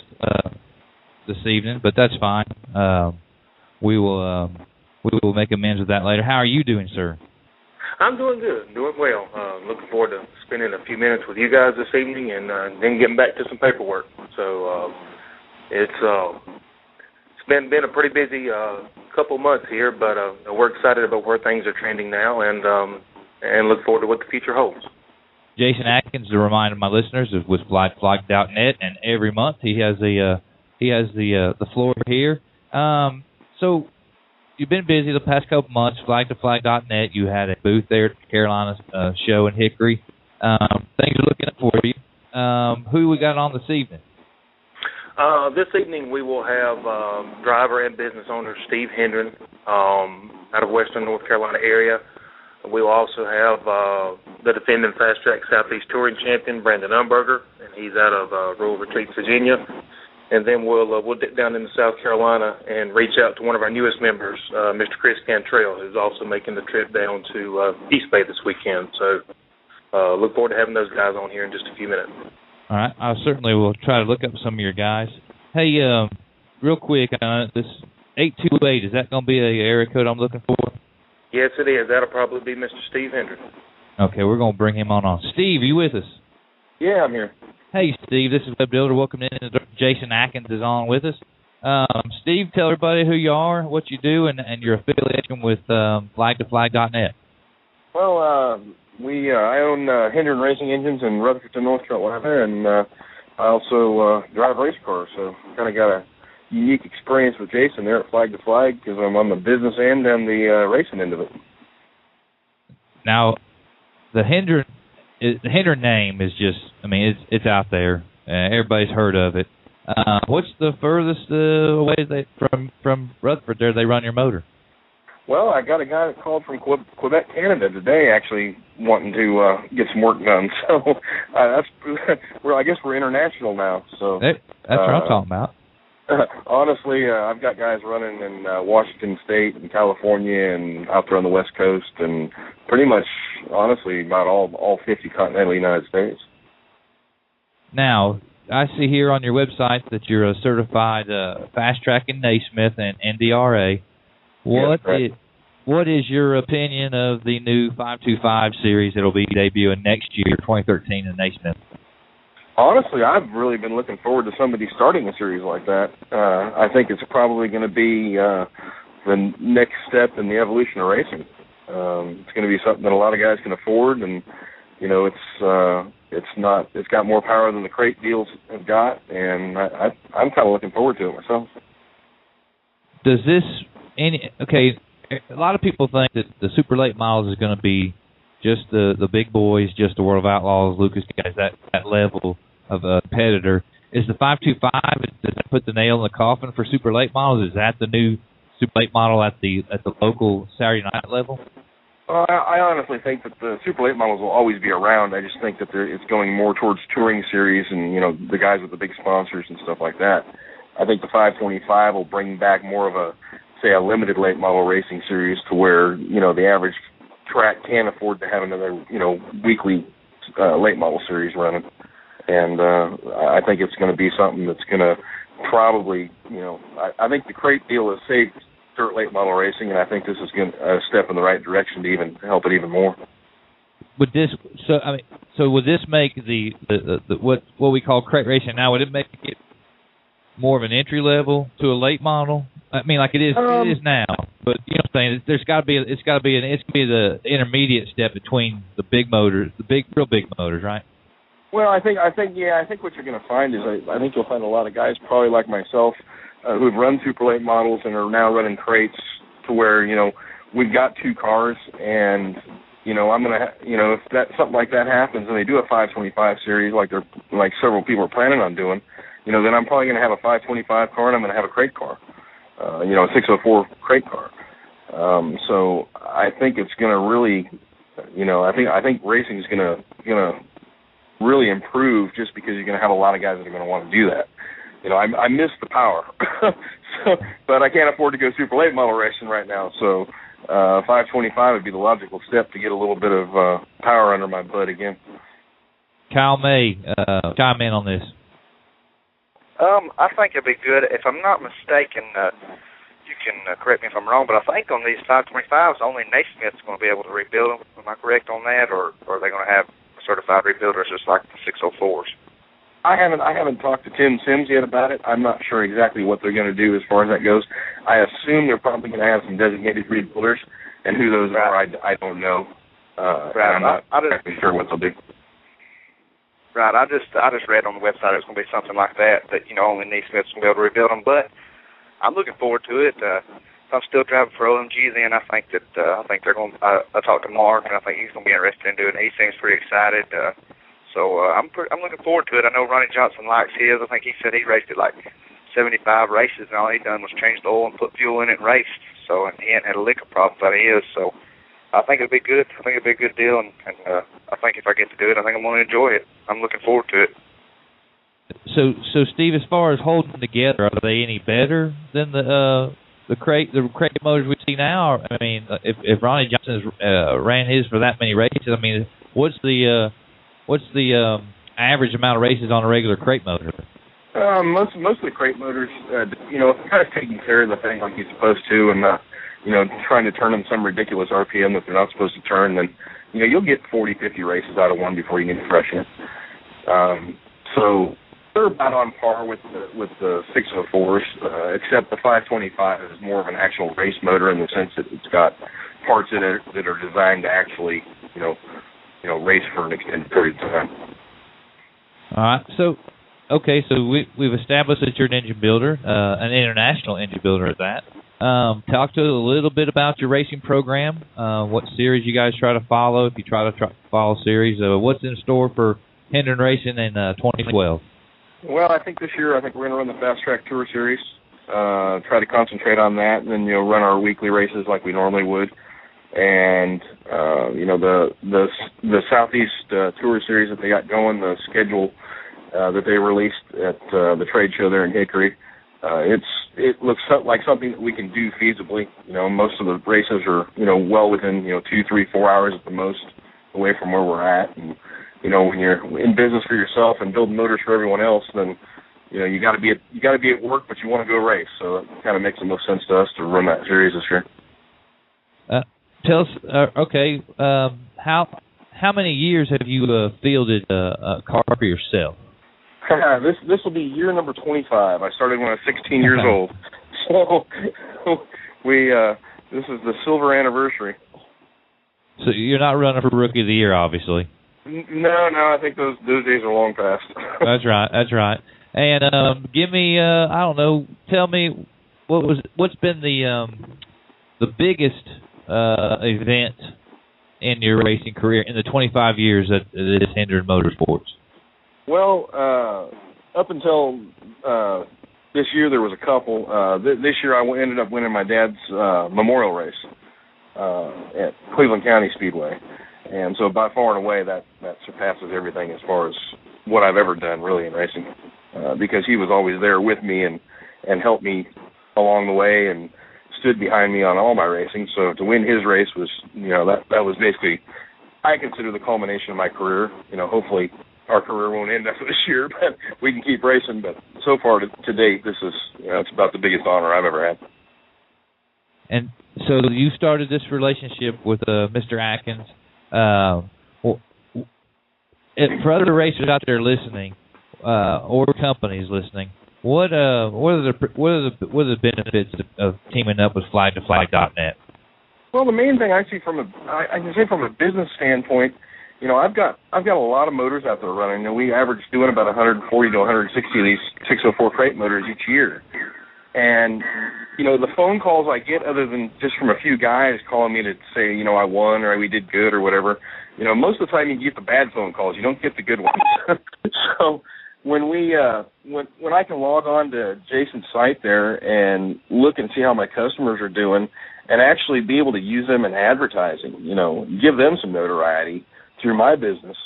this evening, but that's fine. We will make amends with that later. How are you doing, sir? I'm doing good, doing well. Looking forward to spending a few minutes with you guys this evening, and then getting back to some paperwork. So it's been a pretty busy couple months here, but we're excited about where things are trending now, and look forward to what the future holds. Jason Atkins, to remind my listeners, is with Flighttofly.net, and every month he has the floor here. So you've been busy the past couple months. Flighttofly.net. You had a booth there at the Carolina show in Hickory. Things are looking up for you. Who we got on this evening? This evening we will have driver and business owner Steve Hendren. out of Western North Carolina area. We'll also have the defending Fast Track Southeast Touring Champion, Brandon Umberger, and he's out of Rural Retreat, Virginia. And then we'll dip down into South Carolina and reach out to one of our newest members, Mr. Chris Cantrell, who's also making the trip down to East Bay this weekend. So look forward to having those guys on here in just a few minutes. All right. I certainly will try to look up some of your guys. Hey, real quick, this 828, is that going to be an area code I'm looking for? Yes, it is. That'll probably be Mr. Steve Hendren. Okay, we're going to bring him on. Steve, are you with us? Yeah, I'm here. Hey, Steve, this is Web Builder. Welcome in. Jason Atkins is on with us. Steve, tell everybody who you are, what you do, and your affiliation with Flighttofly.net. Well, I own Hendren Racing Engines in Rutherford, North Carolina, and I also drive race cars, so kind of got a unique experience with Jason there at Flag to Flag because I'm on the business end and the racing end of it. Now, the Hendren name is just, I mean, it's out there. Everybody's heard of it. What's the furthest away from Rutherford there they run your motor? Well, I got a guy that called from Quebec, Canada today, actually wanting to get some work done. So I guess we're international now. So that's what I'm talking about. Honestly, I've got guys running in Washington State and California and out there on the West Coast, and pretty much, honestly, about all 50 continental United States. Now, I see here on your website that you're a certified fast track in Naismith and NDRA. What is your opinion of the new 525 series that will be debuting next year, 2013, in Naismith? Honestly, I've really been looking forward to somebody starting a series like that. I think it's probably going to be the next step in the evolution of racing. It's going to be something that a lot of guys can afford, and you know, it's got more power than the crate deals have got, and I'm kind of looking forward to it myself. Does this a lot of people think that the super late models is going to be just the big boys, just the World of Outlaws, Lucas guys, that level of a competitor. Is the 525, does that put the nail in the coffin for super late models? Is that the new super late model at the local Saturday night level? Well, I honestly think that the super late models will always be around. I just think that it's going more towards touring series and, you know, the guys with the big sponsors and stuff like that. I think the 525 will bring back more of a limited late model racing series to where, you know, the average track can't afford to have another, you know, weekly late model series running. And I think it's going to be something that's going to probably, you know, I think the crate deal has saved dirt late model racing, and I think this is a step in the right direction to even help it even more. Would this would this make the what we call crate racing now? Would it make it more of an entry level to a late model? I mean, like it is now, but you know what I'm saying. It's got to be the intermediate step between the big motors, real big motors, right? Well, I think what you're going to find is I think you'll find a lot of guys probably like myself who've run super late models and are now running crates to where, you know, we've got two cars and, you know, I'm going to, you know, if something like that happens and they do a 525 series like several people are planning on doing, you know, then I'm probably going to have a 525 car and I'm going to have a crate car, you know, a 604 crate car. So I think it's going to really, you know, I think racing is going to really improve just because you're going to have a lot of guys that are going to want to do that. You know, I miss the power, but I can't afford to go super late model racing right now. So 525 would be the logical step to get a little bit of power under my butt again. Kyle May, chime in on this. I think it'd be good. If I'm not mistaken, you can correct me if I'm wrong, but I think on these 525s, only Naismith's going to be able to rebuild them. Am I correct on that, or are they going to have certified rebuilders just like the 604s? I haven't talked to Tim Sims yet about it. I'm not sure exactly what they're going to do as far as that goes. I assume they're probably going to have some designated rebuilders, and who those are, I don't know. I'm not exactly sure what they'll do. Right, I just read on the website it's going to be something like that you know, only Naismith's going to be able to rebuild them. But I'm looking forward to it. If I'm still driving for OMG, then I think they're going. I talked to Mark, and I think he's going to be interested in doing it. He seems pretty excited. So I'm looking forward to it. I know Ronnie Johnson likes his. I think he said he raced it like 75 races, and all he done was change the oil and put fuel in it and raced. so and he hadn't had a lick of problems out of his. So I think it'd be good. I think it'd be a good deal, and I think if I get to do it, I think I'm going to enjoy it. I'm looking forward to it. So Steve, as far as holding together, are they any better than the crate motors we see now? I mean, if Ronnie Johnson ran his for that many races, I mean, what's the average amount of races on a regular crate motor? Most of the crate motors, if kind of taking care of the thing like you're supposed to, and not, trying to turn them some ridiculous RPM that they're not supposed to turn, then you'll get 40, 50 races out of one before you get fresh in. So they're about on par with the 604s, except the 525 is more of an actual race motor in the sense that it's got parts in it that are designed to actually, race for an extended period of time. All right. So we've established that you're an engine builder, an international engine builder at that. Talk to us a little bit about your racing program. What series you guys try to follow? If you try to follow series, what's in store for Hendren Racing in 2012? Well, I think this year, we're going to run the Fast Track Tour Series, try to concentrate on that, and then, run our weekly races like we normally would. And, the Southeast Tour Series that they got going, the schedule that they released at the trade show there in Hickory, it looks like something that we can do feasibly. Most of the races are, well within, 2, 3, 4 hours at the most away from where we're at. And, when you're in business for yourself and building motors for everyone else, then you got to be at work, but you want to go race. So it kind of makes the most sense to us to run that series this year. Tell us, how many years have you fielded a car for yourself? This will be year number 25. I started when I was 16 years old. So this is the silver anniversary. So you're not running for Rookie of the Year, obviously. No, I think those days are long past. That's right. And give me, tell me what's been the biggest event in your racing career in the 25 years that it is Hendren Motorsports? Well, up until this year, there was a couple. This year, I ended up winning my dad's memorial race at Cleveland County Speedway. And so by far and away, that surpasses everything as far as what I've ever done, really, in racing, because he was always there with me and helped me along the way and stood behind me on all my racing. So to win his race was, that was basically, I consider the culmination of my career. Hopefully our career won't end after this year, but we can keep racing. But so far to date, this is, it's about the biggest honor I've ever had. And so you started this relationship with Mr. Atkins. For other racers out there listening, or companies listening, what are the benefits of teaming up with Flighttofly.net? Well, the main thing I see from a business standpoint, I've got a lot of motors out there running. We average doing about 140 to 160 of these 604 crate motors each year. And, the phone calls I get, other than just from a few guys calling me to say, I won or we did good or whatever, most of the time you get the bad phone calls. You don't get the good ones. So when when I can log on to Jason's site there and look and see how my customers are doing and actually be able to use them in advertising, give them some notoriety through my business,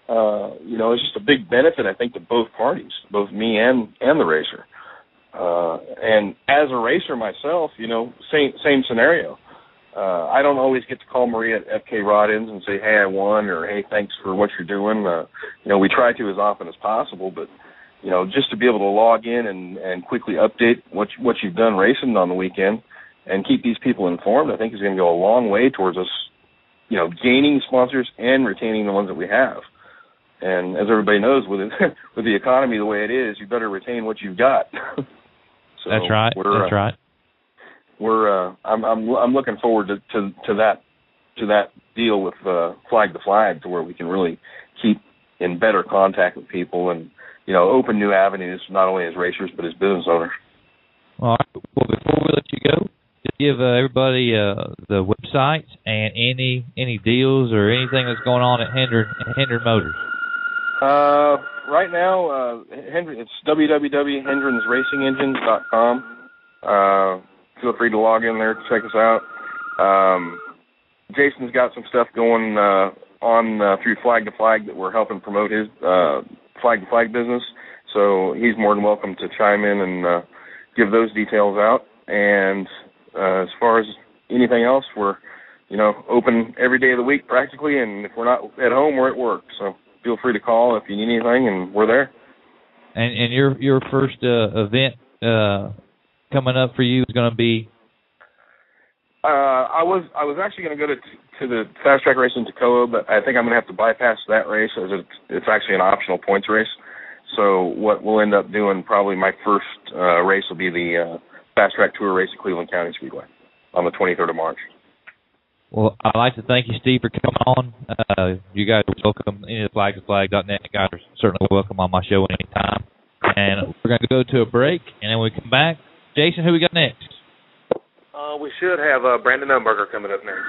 it's just a big benefit, I think, to both parties, both me and the racer. And as a racer myself, same scenario. I don't always get to call Maria at FK Rod-Ins and say, hey, I won, or hey, thanks for what you're doing. We try to as often as possible, but, just to be able to log in and quickly update what you've done racing on the weekend and keep these people informed, I think is going to go a long way towards us, gaining sponsors and retaining the ones that we have. And as everybody knows, with the economy the way it is, you better retain what you've got. So that's right. I'm looking forward to that deal with Flag to Flag, to where we can really keep in better contact with people and open new avenues, not only as racers but as business owners. All right. Well, before we let you go, just give everybody the website and any deals or anything that's going on at Hendren Motors. Right now, it's www.hendrensracingengines.com. feel free to log in there to check us out. Jason's got some stuff going on through Flag to Flag that we're helping promote his Flag to Flag business. So he's more than welcome to chime in and give those details out. And as far as anything else, we're open every day of the week practically. And if we're not at home, we're at work. So feel free to call if you need anything, and we're there. And your first event coming up for you is going to be? I was actually going to go to the fast track race in Toccoa, but I think I'm going to have to bypass that race as it's actually an optional points race. So what we'll end up doing, probably my first race will be the fast track tour race at Cleveland County Speedway on the 23rd of March. Well, I'd like to thank you, Steve, for coming on. You guys are welcome. Any of the flag-to-flag.net guys are certainly welcome on my show anytime. And we're going to go to a break, and then when we come back, Jason, who we got next? We should have Brandon Umberger coming up next.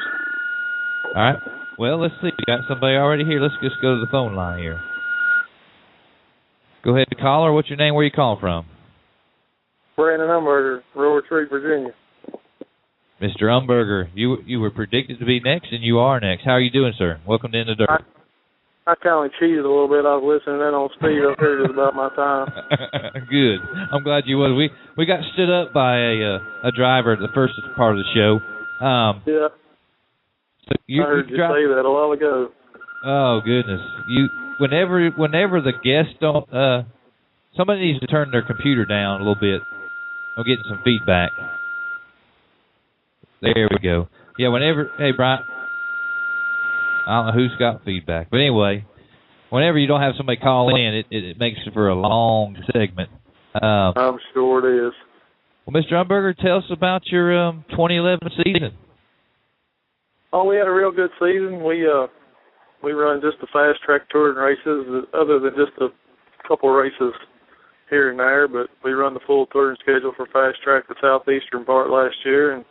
All right. Well, let's see. We got somebody already here. Let's just go to the phone line here. Go ahead, caller. What's your name? Where are you calling from? Brandon Umberger, Royal Retreat, Virginia. Mr. Umberger, you were predicted to be next, and you are next. How are you doing, sir? Welcome to In the Dirt. I kind of cheated a little bit. I was listening in on speed. I figured it was about my time. Good. I'm glad you was. We got stood up by a driver at the first part of the show. Yeah. So I heard you say that a while ago. Oh goodness! Whenever the guests don't, somebody needs to turn their computer down a little bit. I'm getting some feedback. There we go. Yeah. Hey Brian. I don't know who's got feedback. But anyway, whenever you don't have somebody call in, it makes it for a long segment. I'm sure it is. Well, Mr. Umberger, tell us about your 2011 season. Oh, we had a real good season. We run just the fast track touring races, other than just a couple races here and there. But we run the full touring schedule for fast track the southeastern part last year, and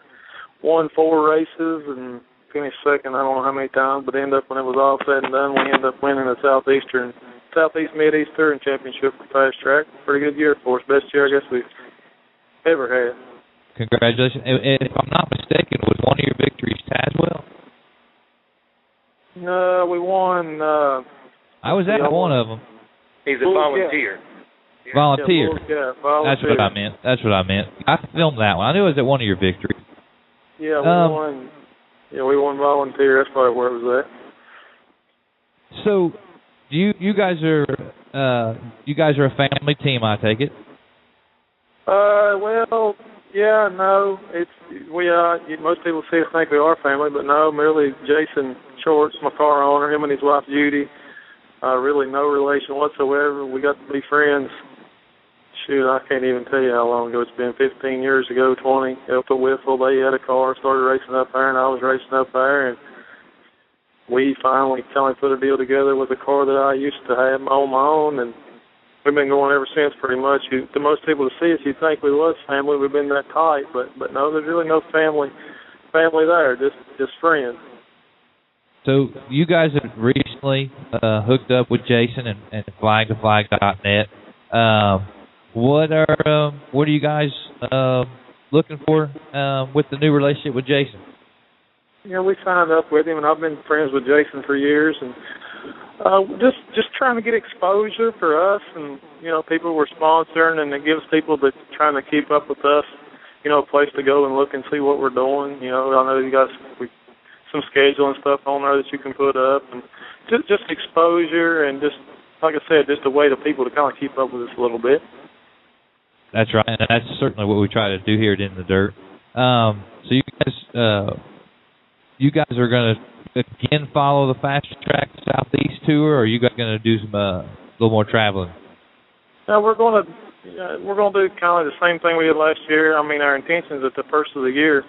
won 4 races and finished second, I don't know how many times, but ended up, when it was all said and done, we ended up winning the Southeast Mid-East Touring Championship for fast track. Pretty good year for us. Best year I guess we've ever had. Congratulations. And if I'm not mistaken, was one of your victories Tazewell? No, we won. I was at one of them. He's a volunteer. Volunteer. Yeah, volunteer. That's what I meant. I filmed that one. I knew it was at one of your victories. Yeah, we won. Yeah, we won volunteer. That's probably where it was at. So, you guys are a family team, I take it? Well, yeah, no. We are. Most people think we are family, but no. Merely Jason Shorts, my car owner, him and his wife Judy. Really no relation whatsoever. We got to be friends. Shoot, I can't even tell you how long ago. It's been 15 years ago, 20. Up to Whiffle, they had a car, started racing up there, and I was racing up there, and we finally put a deal together with a car that I used to have on my own, and we've been going ever since pretty much. To most people to see us, you'd think we was family. We've been that tight, but no, there's really no family there, just friends. So you guys have recently hooked up with Jason and Flighttofly.net. What are you guys looking for with the new relationship with Jason? Yeah, we signed up with him, and I've been friends with Jason for years, and just trying to get exposure for us, and people we're sponsoring, and it gives people that trying to keep up with us, a place to go and look and see what we're doing. I know you guys some schedule and stuff on there that you can put up, and just exposure, and just like I said, just a way to people to kind of keep up with us a little bit. That's right, and that's certainly what we try to do here at In the Dirt. So you guys are going to again follow the Fast Track Southeast Tour, or are you guys going to do some a little more traveling? No, we're going to do kind of the same thing we did last year. I mean, our intentions at the first of the year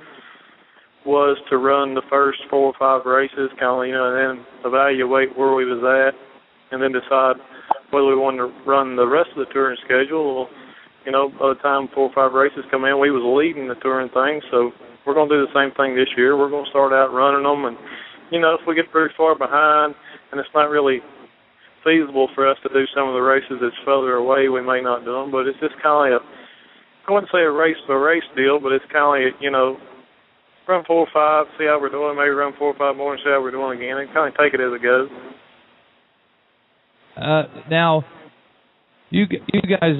was to run the first 4 or 5 races, kind of, and then evaluate where we was at, and then decide whether we wanted to run the rest of the touring schedule. By the time 4 or 5 races come in, we was leading the touring thing, so we're going to do the same thing this year. We're going to start out running them, and, if we get pretty far behind and it's not really feasible for us to do some of the races that's further away, we may not do them, but it's just kind of I wouldn't say a race deal, but it's kind of, you know, run 4 or 5, see how we're doing, maybe run 4 or 5 more and see how we're doing again, and kind of take it as it goes. Now, you guys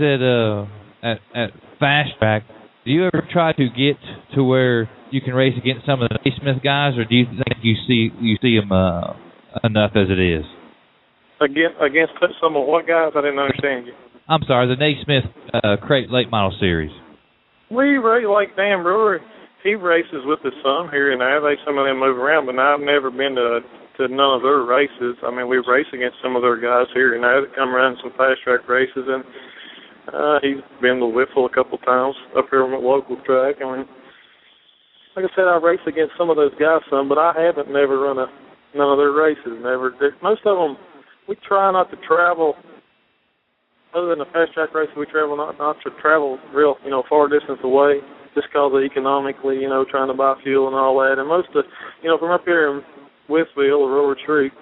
at Fast Track, do you ever try to get to where you can race against some of the Naismith guys, or do you think you see them enough as it is? Against some of what guys? I didn't understand you. I'm sorry, the Naismith Crate Late Model Series. We race like Dan Brewer. He races with his son here and there. Some of them move around, but I've never been to none of their races. I mean, we race against some of their guys here and there that come around some fast track races, and he's been to Whitfield a couple times up here on the local track. I mean, like I said, I race against some of those guys some, but I haven't never run none of their races. Most of them, we try not to travel. Other than the fast track races, we travel not to travel real, you know, far distance away, just because of economically, you know, trying to buy fuel and all that. And most of, you know, from up here in Whitfield or Roller Retreat,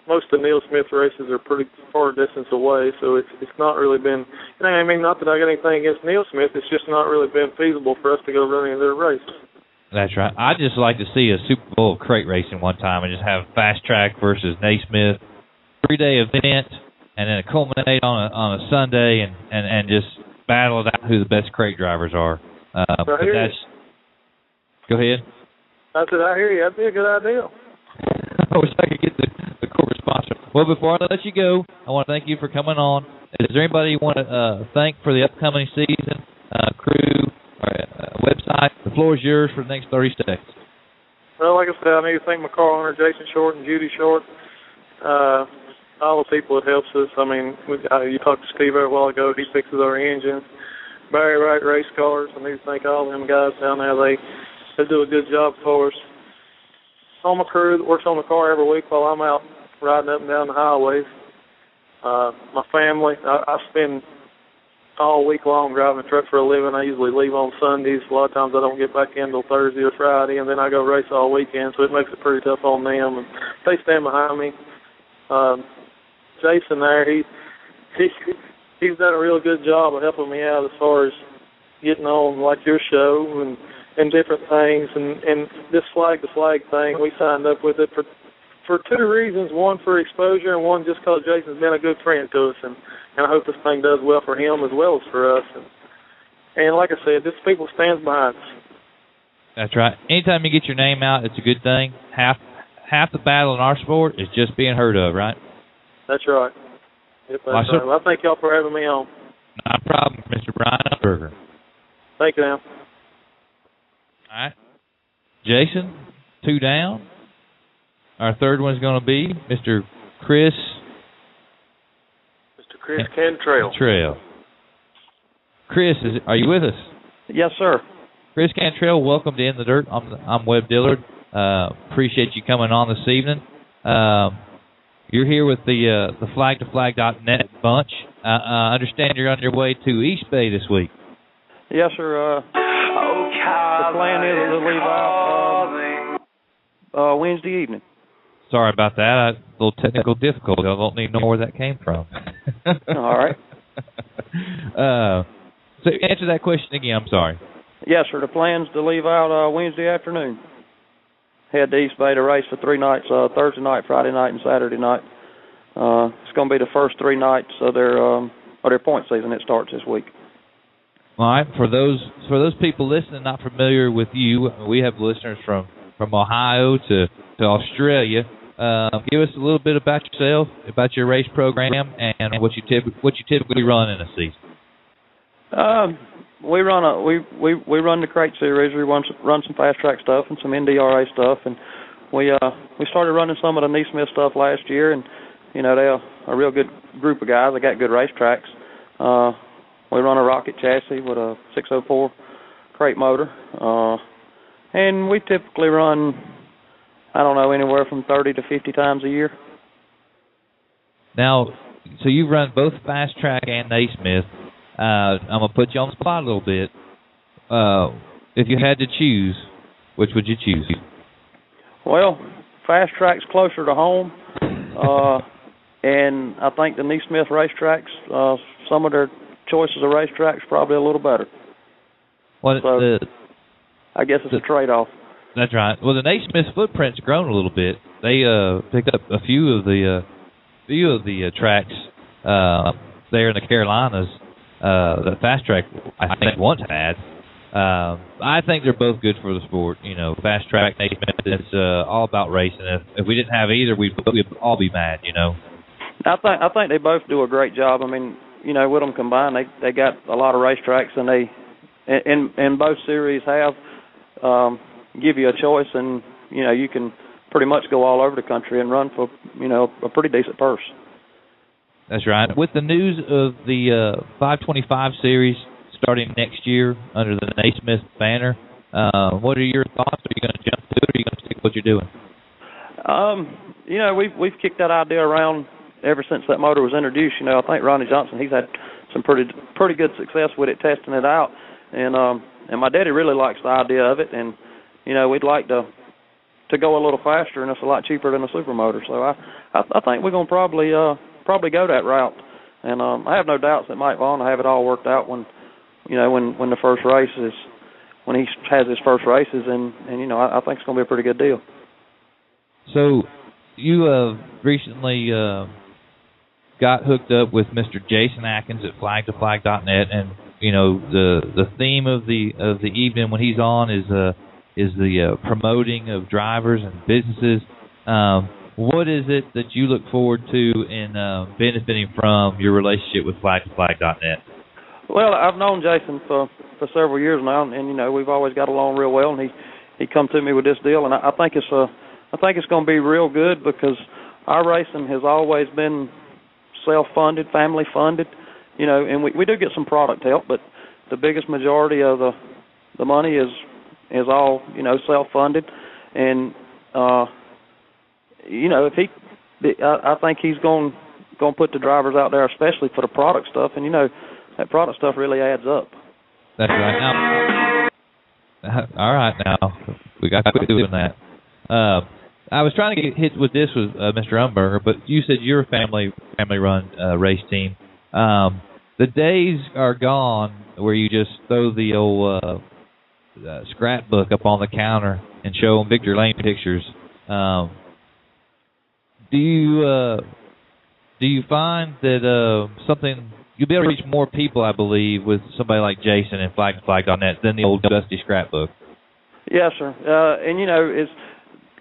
most of the Neil Smith races are pretty far distance away, so it's not really been, you know, I mean, not that I got anything against Neil Smith, it's just not really been feasible for us to go run any of their races. That's right. I'd just like to see a Super Bowl crate racing one time and just have Fast Track versus Naismith, 3-day event, and then culminate on a Sunday and just battle it out who the best crate drivers are. But that's. Go ahead. I said, I hear you. That'd be a good idea. I wish I could get the corporate sponsor. Well, before I let you go, I want to thank you for coming on. Is there anybody you want to thank for the upcoming season, crew, or website? The floor is yours for the next 30 seconds. Well, like I said, I need to thank my car owner, Jason Short and Judy Short. All the people that helps us. I mean, you talked to Steve a while ago. He fixes our engines. Barry Wright Race Cars. I need to thank all them guys down there. They do a good job for us. All my crew that works on the car every week while I'm out riding up and down the highways. My family. I spend all week long driving a truck for a living. I usually leave on Sundays. A lot of times I don't get back in until Thursday or Friday, and then I go race all weekend, so it makes it pretty tough on them. And they stand behind me. Jason there, he's done a real good job of helping me out as far as getting on like your show and different things, and this Flag to Flag thing, we signed up with it for 2 reasons. One, for exposure, and one just because Jason's been a good friend to us, and I hope this thing does well for him as well as for us. And like I said, this people stands behind us. That's right. Anytime you get your name out, it's a good thing. Half the battle in our sport is just being heard of, right? That's right. Yep, that's right. Well, I thank y'all for having me on. Not a problem, Mr. Brian Berger. Thank you, now. All right. Jason, 2 down. Our third one is going to be Mr. Chris Cantrell. Chris, are you with us? Yes, sir. Chris Cantrell, welcome to In the Dirt. I'm Webb Dillard. Appreciate you coming on this evening. You're here with the Flighttofly.net bunch. I understand you're on your way to East Bay this week. Yes, sir. The plan is to leave out Wednesday evening. Sorry about that. A little technical difficulty. I don't even know where that came from. All right. So answer that question again. I'm sorry. Yes, sir. The plan's to leave out Wednesday afternoon. Head to East Bay to race for 3 nights, Thursday night, Friday night, and Saturday night. It's going to be the first 3 nights of their point season. It starts this week. All right. For those people listening not familiar with you, we have listeners from Ohio to Australia. Give us a little bit about yourself, about your race program, and what you typically run in a season. We run the crate series. We run some fast track stuff and some NDRA stuff, and we started running some of the Naismith stuff last year, and you know they're a real good group of guys. They got good racetracks. We run a rocket chassis with a 604 crate motor, and we typically run, I don't know, anywhere from 30 to 50 times a year. Now, so you've run both fast track and Naismith. I'm going to put you on the spot a little bit. If you had to choose, which would you choose? Well, fast track's closer to home, and I think the Naismith racetracks, some of their choices of racetracks probably a little better. Well, so I guess it's a trade-off. That's right. Well, the Naismith footprint's grown a little bit. They picked up a few of the tracks there in the Carolinas. The fast track I think once had. I think they're both good for the sport. You know, fast track, Naismith, it's all about racing. If we didn't have either, we'd all be mad. You know. I think they both do a great job. I mean, you know, with them combined, they got a lot of racetracks, and they in both series have give you a choice, and you know you can pretty much go all over the country and run for a pretty decent purse. That's right. With the news of the 525 series starting next year under the Naismith banner, what are your thoughts? Are you going to jump to it, or are you going to stick with what you're doing? You know, we've kicked that idea around ever since that motor was introduced. You know, I think Ronnie Johnson, he's had some pretty good success with it, testing it out, and my daddy really likes the idea of it, and you know, we'd like to go a little faster, and it's a lot cheaper than a supermotor. So I think we're going to probably go that route, and I have no doubts that Mike Vaughn will have it all worked out when the first race is, when he has his first races, and you know, I think it's going to be a pretty good deal. So you recently got hooked up with Mr. Jason Atkins at Flighttofly.net, and you know the theme of the evening when he's on is the promoting of drivers and businesses. What is it that you look forward to in benefiting from your relationship with Flighttofly.net? Well, I've known Jason for several years now, and you know, we've always got along real well. And he come to me with this deal, and I think it's going to be real good, because our racing has always been self-funded, family-funded. You know, and we do get some product help, but the biggest majority of the money is all, you know, self-funded. And you know, I think he's going to put the drivers out there, especially for the product stuff, and you know, that product stuff really adds up. That's right. Now, all right, now we got to quit doing that. I was trying to get hit with this with Mr. Umberger, but you said you're a family-run race team. The days are gone where you just throw the old scrapbook up on the counter and show them Victor Lane pictures. Do you find that something you'll be able to reach more people, I believe, with somebody like Jason and Flight.net than the old dusty scrapbook? Yes, sir. And you know, it's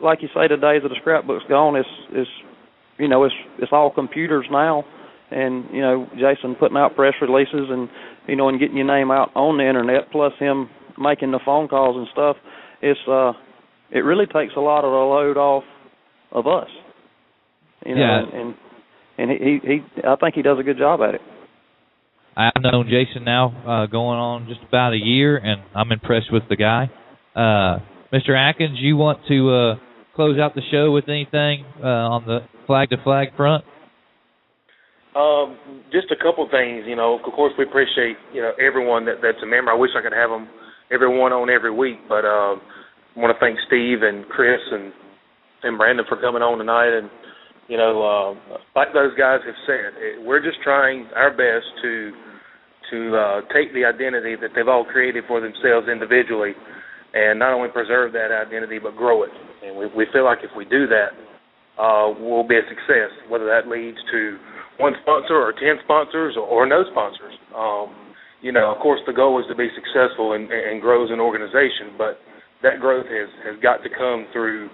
like you say, the days of the scrapbook's gone. It's all computers now, and you know, Jason putting out press releases and you know, and getting your name out on the internet, plus him making the phone calls and stuff. It really takes a lot of the load off of us. You know, yeah. And he I think he does a good job at it. I've known Jason now going on just about a year, and I'm impressed with the guy. Mr. Atkins, you want to close out the show with anything on the flag-to-flag front? Just a couple things. You know, of course, we appreciate, you know, everyone that's a member. I wish I could have them, everyone on every week, but I want to thank Steve and Chris and Brandon for coming on tonight. And you know, like those guys have said, we're just trying our best to take the identity that they've all created for themselves individually, and not only preserve that identity but grow it. And we feel like if we do that, we'll be a success, whether that leads to one sponsor or 10 sponsors or no sponsors. You know, of course, the goal is to be successful and grow as an organization, but that growth has got to come through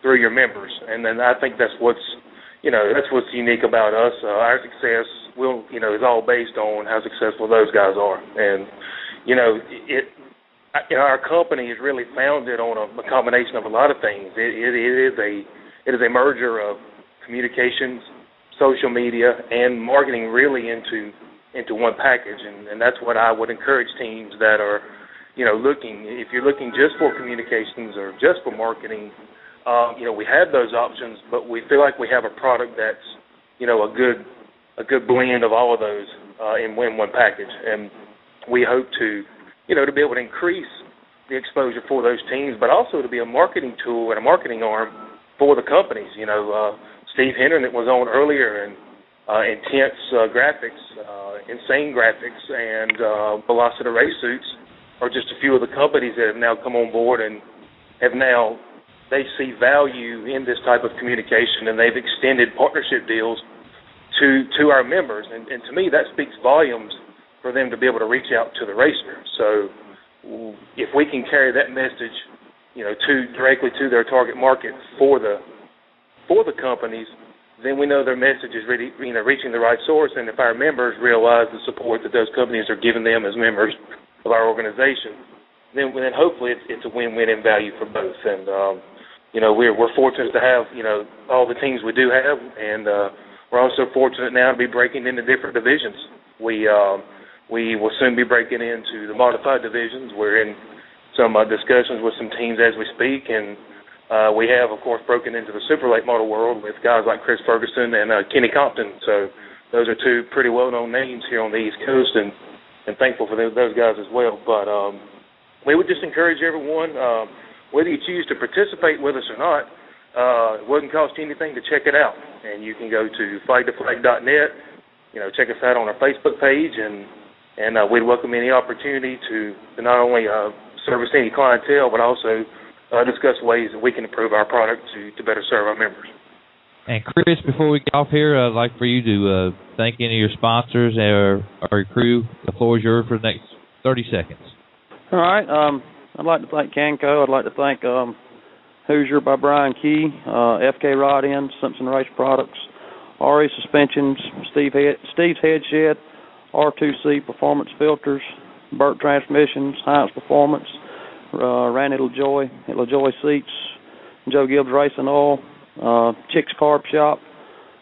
your members. And then I think that's what's unique about us. Our success is all based on how successful those guys are. And you know, our company is really founded on a combination of a lot of things. It is a merger of communications, social media, and marketing really into one package. And that's what I would encourage teams that are, you know, looking. If you're looking just for communications or just for marketing, you know, we have those options, but we feel like we have a product that's, you know, a good blend of all of those in one package. And we hope to, you know, to be able to increase the exposure for those teams, but also to be a marketing tool and a marketing arm for the companies. You know, Steve Hendren that was on earlier, and intense graphics, insane graphics, and Velocity race suits. are just a few of the companies that have now come on board and they see value in this type of communication, and they've extended partnership deals to our members. And to me, that speaks volumes for them to be able to reach out to the racer. So if we can carry that message, directly to their target market for the companies, then we know their message is really, reaching the right source. And if our members realize the support that those companies are giving them as members of our organization, then hopefully it's a win-win in value for both. And we're fortunate to have all the teams we do have, and we're also fortunate now to be breaking into different divisions. We will soon be breaking into the modified divisions. We're in some discussions with some teams as we speak, and we have, of course, broken into the super late model world with guys like Chris Ferguson and Kenny Compton. So those are two pretty well-known names here on the East Coast, and thankful for those guys as well. But we would just encourage everyone, whether you choose to participate with us or not, it wouldn't cost you anything to check it out. And you can go to Flighttofly.net, check us out on our Facebook page, and we'd welcome any opportunity to not only service any clientele, but also discuss ways that we can improve our product to better serve our members. And Chris, before we get off here, I'd like for you to thank any of your sponsors or your crew. The floor is yours for the next 30 seconds. All right. I'd like to thank Canco. I'd like to thank Hoosier by Brian Key, FK Rod Ends, Simpson Race Products, RE Suspensions, Steve's Head Shed, R2C Performance Filters, Burt Transmissions, Heinz Performance, Randy LaJoy Seats, Joe Gibbs Racing Oil, Chick's Carb Shop,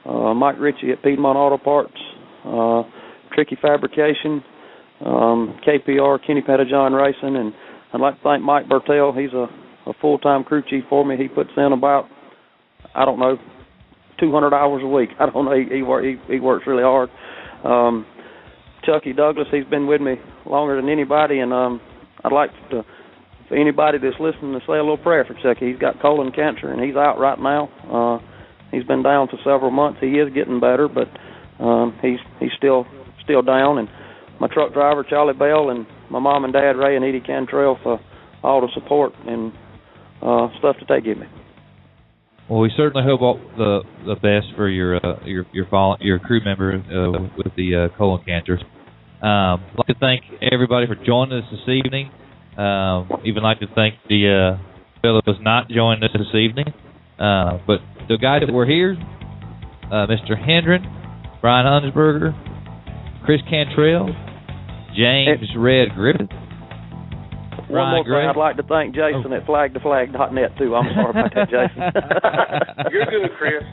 Mike Ritchie at Piedmont Auto Parts, Tricky Fabrication, KPR, Kenny Pettijohn Racing, and I'd like to thank Mike Bertell. He's a full-time crew chief for me. He puts in about, 200 hours a week. I don't know. He works really hard. Chucky Douglas, he's been with me longer than anybody, and I'd like for anybody that's listening to say a little prayer for Chucky. He's got colon cancer, and he's out right now. He's been down for several months. He is getting better, but he's still down. And my truck driver, Charlie Bell, and my mom and dad, Ray and Edie Cantrell, for all the support and stuff that they give me. Well, we certainly hope all the best for your crew member with the colon cancer. I'd like to thank everybody for joining us this evening. Even like to thank the fellow who's not joining us this evening. But the guys that were here, Mr. Hendren, Brian Hunsberger, Chris Cantrell, James Red Griffin. One more thing, I'd like to thank Jason at Flighttofly.net, too. I'm sorry about that, Jason. You're good, Chris.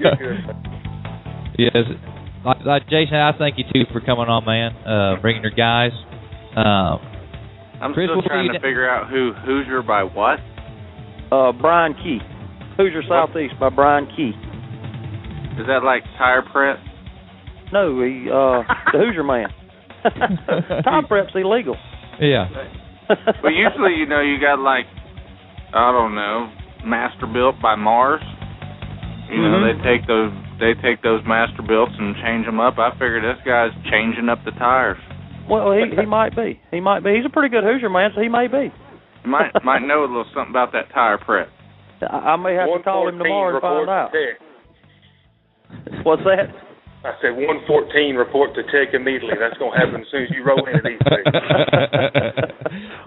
You're good. Yes. Like Jason, I thank you, too, for coming on, man, bringing your guys. I'm Chris, still trying to figure out who Hoosier by what? Brian Key. Hoosier Southeast by Brian Key. Is that like tire prep? No, the Hoosier man. Tire prep's illegal. Yeah. But usually, you got like, I don't know, Master Built by Mars. You know, they take those Master Builts and change them up. I figure this guy's changing up the tires. Well, he might be. He might be. He's a pretty good Hoosier man, so he may be. Might know a little something about that tire prep. I may have to call him tomorrow and find out. What's that? I said 114 report to tech immediately. That's going to happen as soon as you roll into these things.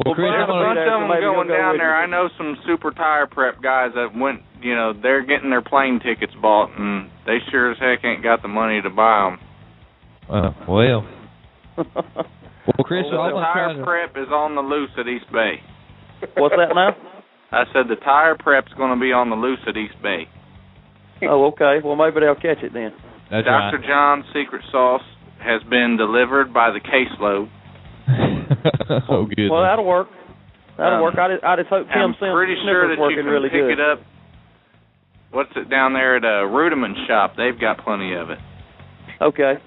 Well, Chris, a bunch of them going down there. I know some super tire prep guys that went, they're getting their plane tickets bought, and they sure as heck ain't got the money to buy them. Well, Chris, the tire prep is on the loose at East Bay. What's that now? I said the tire prep's going to be on the loose at East Bay. Oh, okay. Well, maybe they'll catch it then. That's Dr. Right. John's secret sauce has been delivered by the caseload. Oh, good. Well, that'll work. That'll work. I just hope Tim Sims' pretty sure that working you can really pick good. it up. What's it down there at Rudiment Shop? They've got plenty of it. Okay.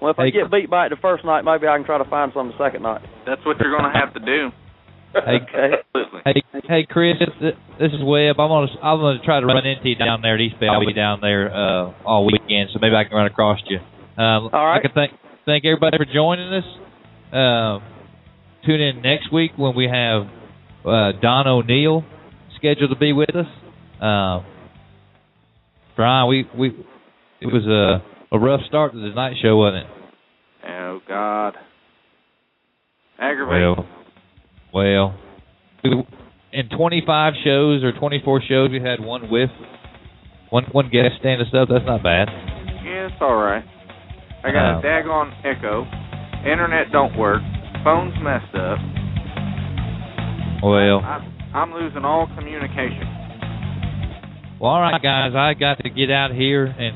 Well, if I get beat by it the first night, maybe I can try to find some the second night. That's what you're going to have to do. Hey, Chris, this is Webb. I'm gonna try to run into you down there at East Bay. I'll be down there all weekend, so maybe I can run across you. All right. I can thank everybody for joining us. tune in next week when we have Don O'Neill scheduled to be with us. Brian, it was a rough start to the night show, wasn't it? Oh, God. Aggravating. Well, in 25 shows or 24 shows, we had one guest stand us up. That's not bad. Yeah, it's all right. I got a daggone echo. Internet don't work. Phone's messed up. Well, I'm losing all communication. Well, all right, guys. I got to get out here and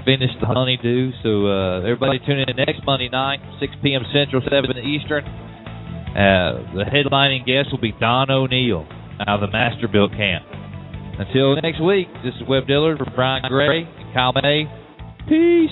finish the honeydew. So everybody tune in next Monday night, 6 p.m. Central, 7 Eastern. The headlining guest will be Don O'Neill out of the Masterbuilt Camp. Until next week, this is Webb Dillard for Brian Gray and Kyle May. Peace.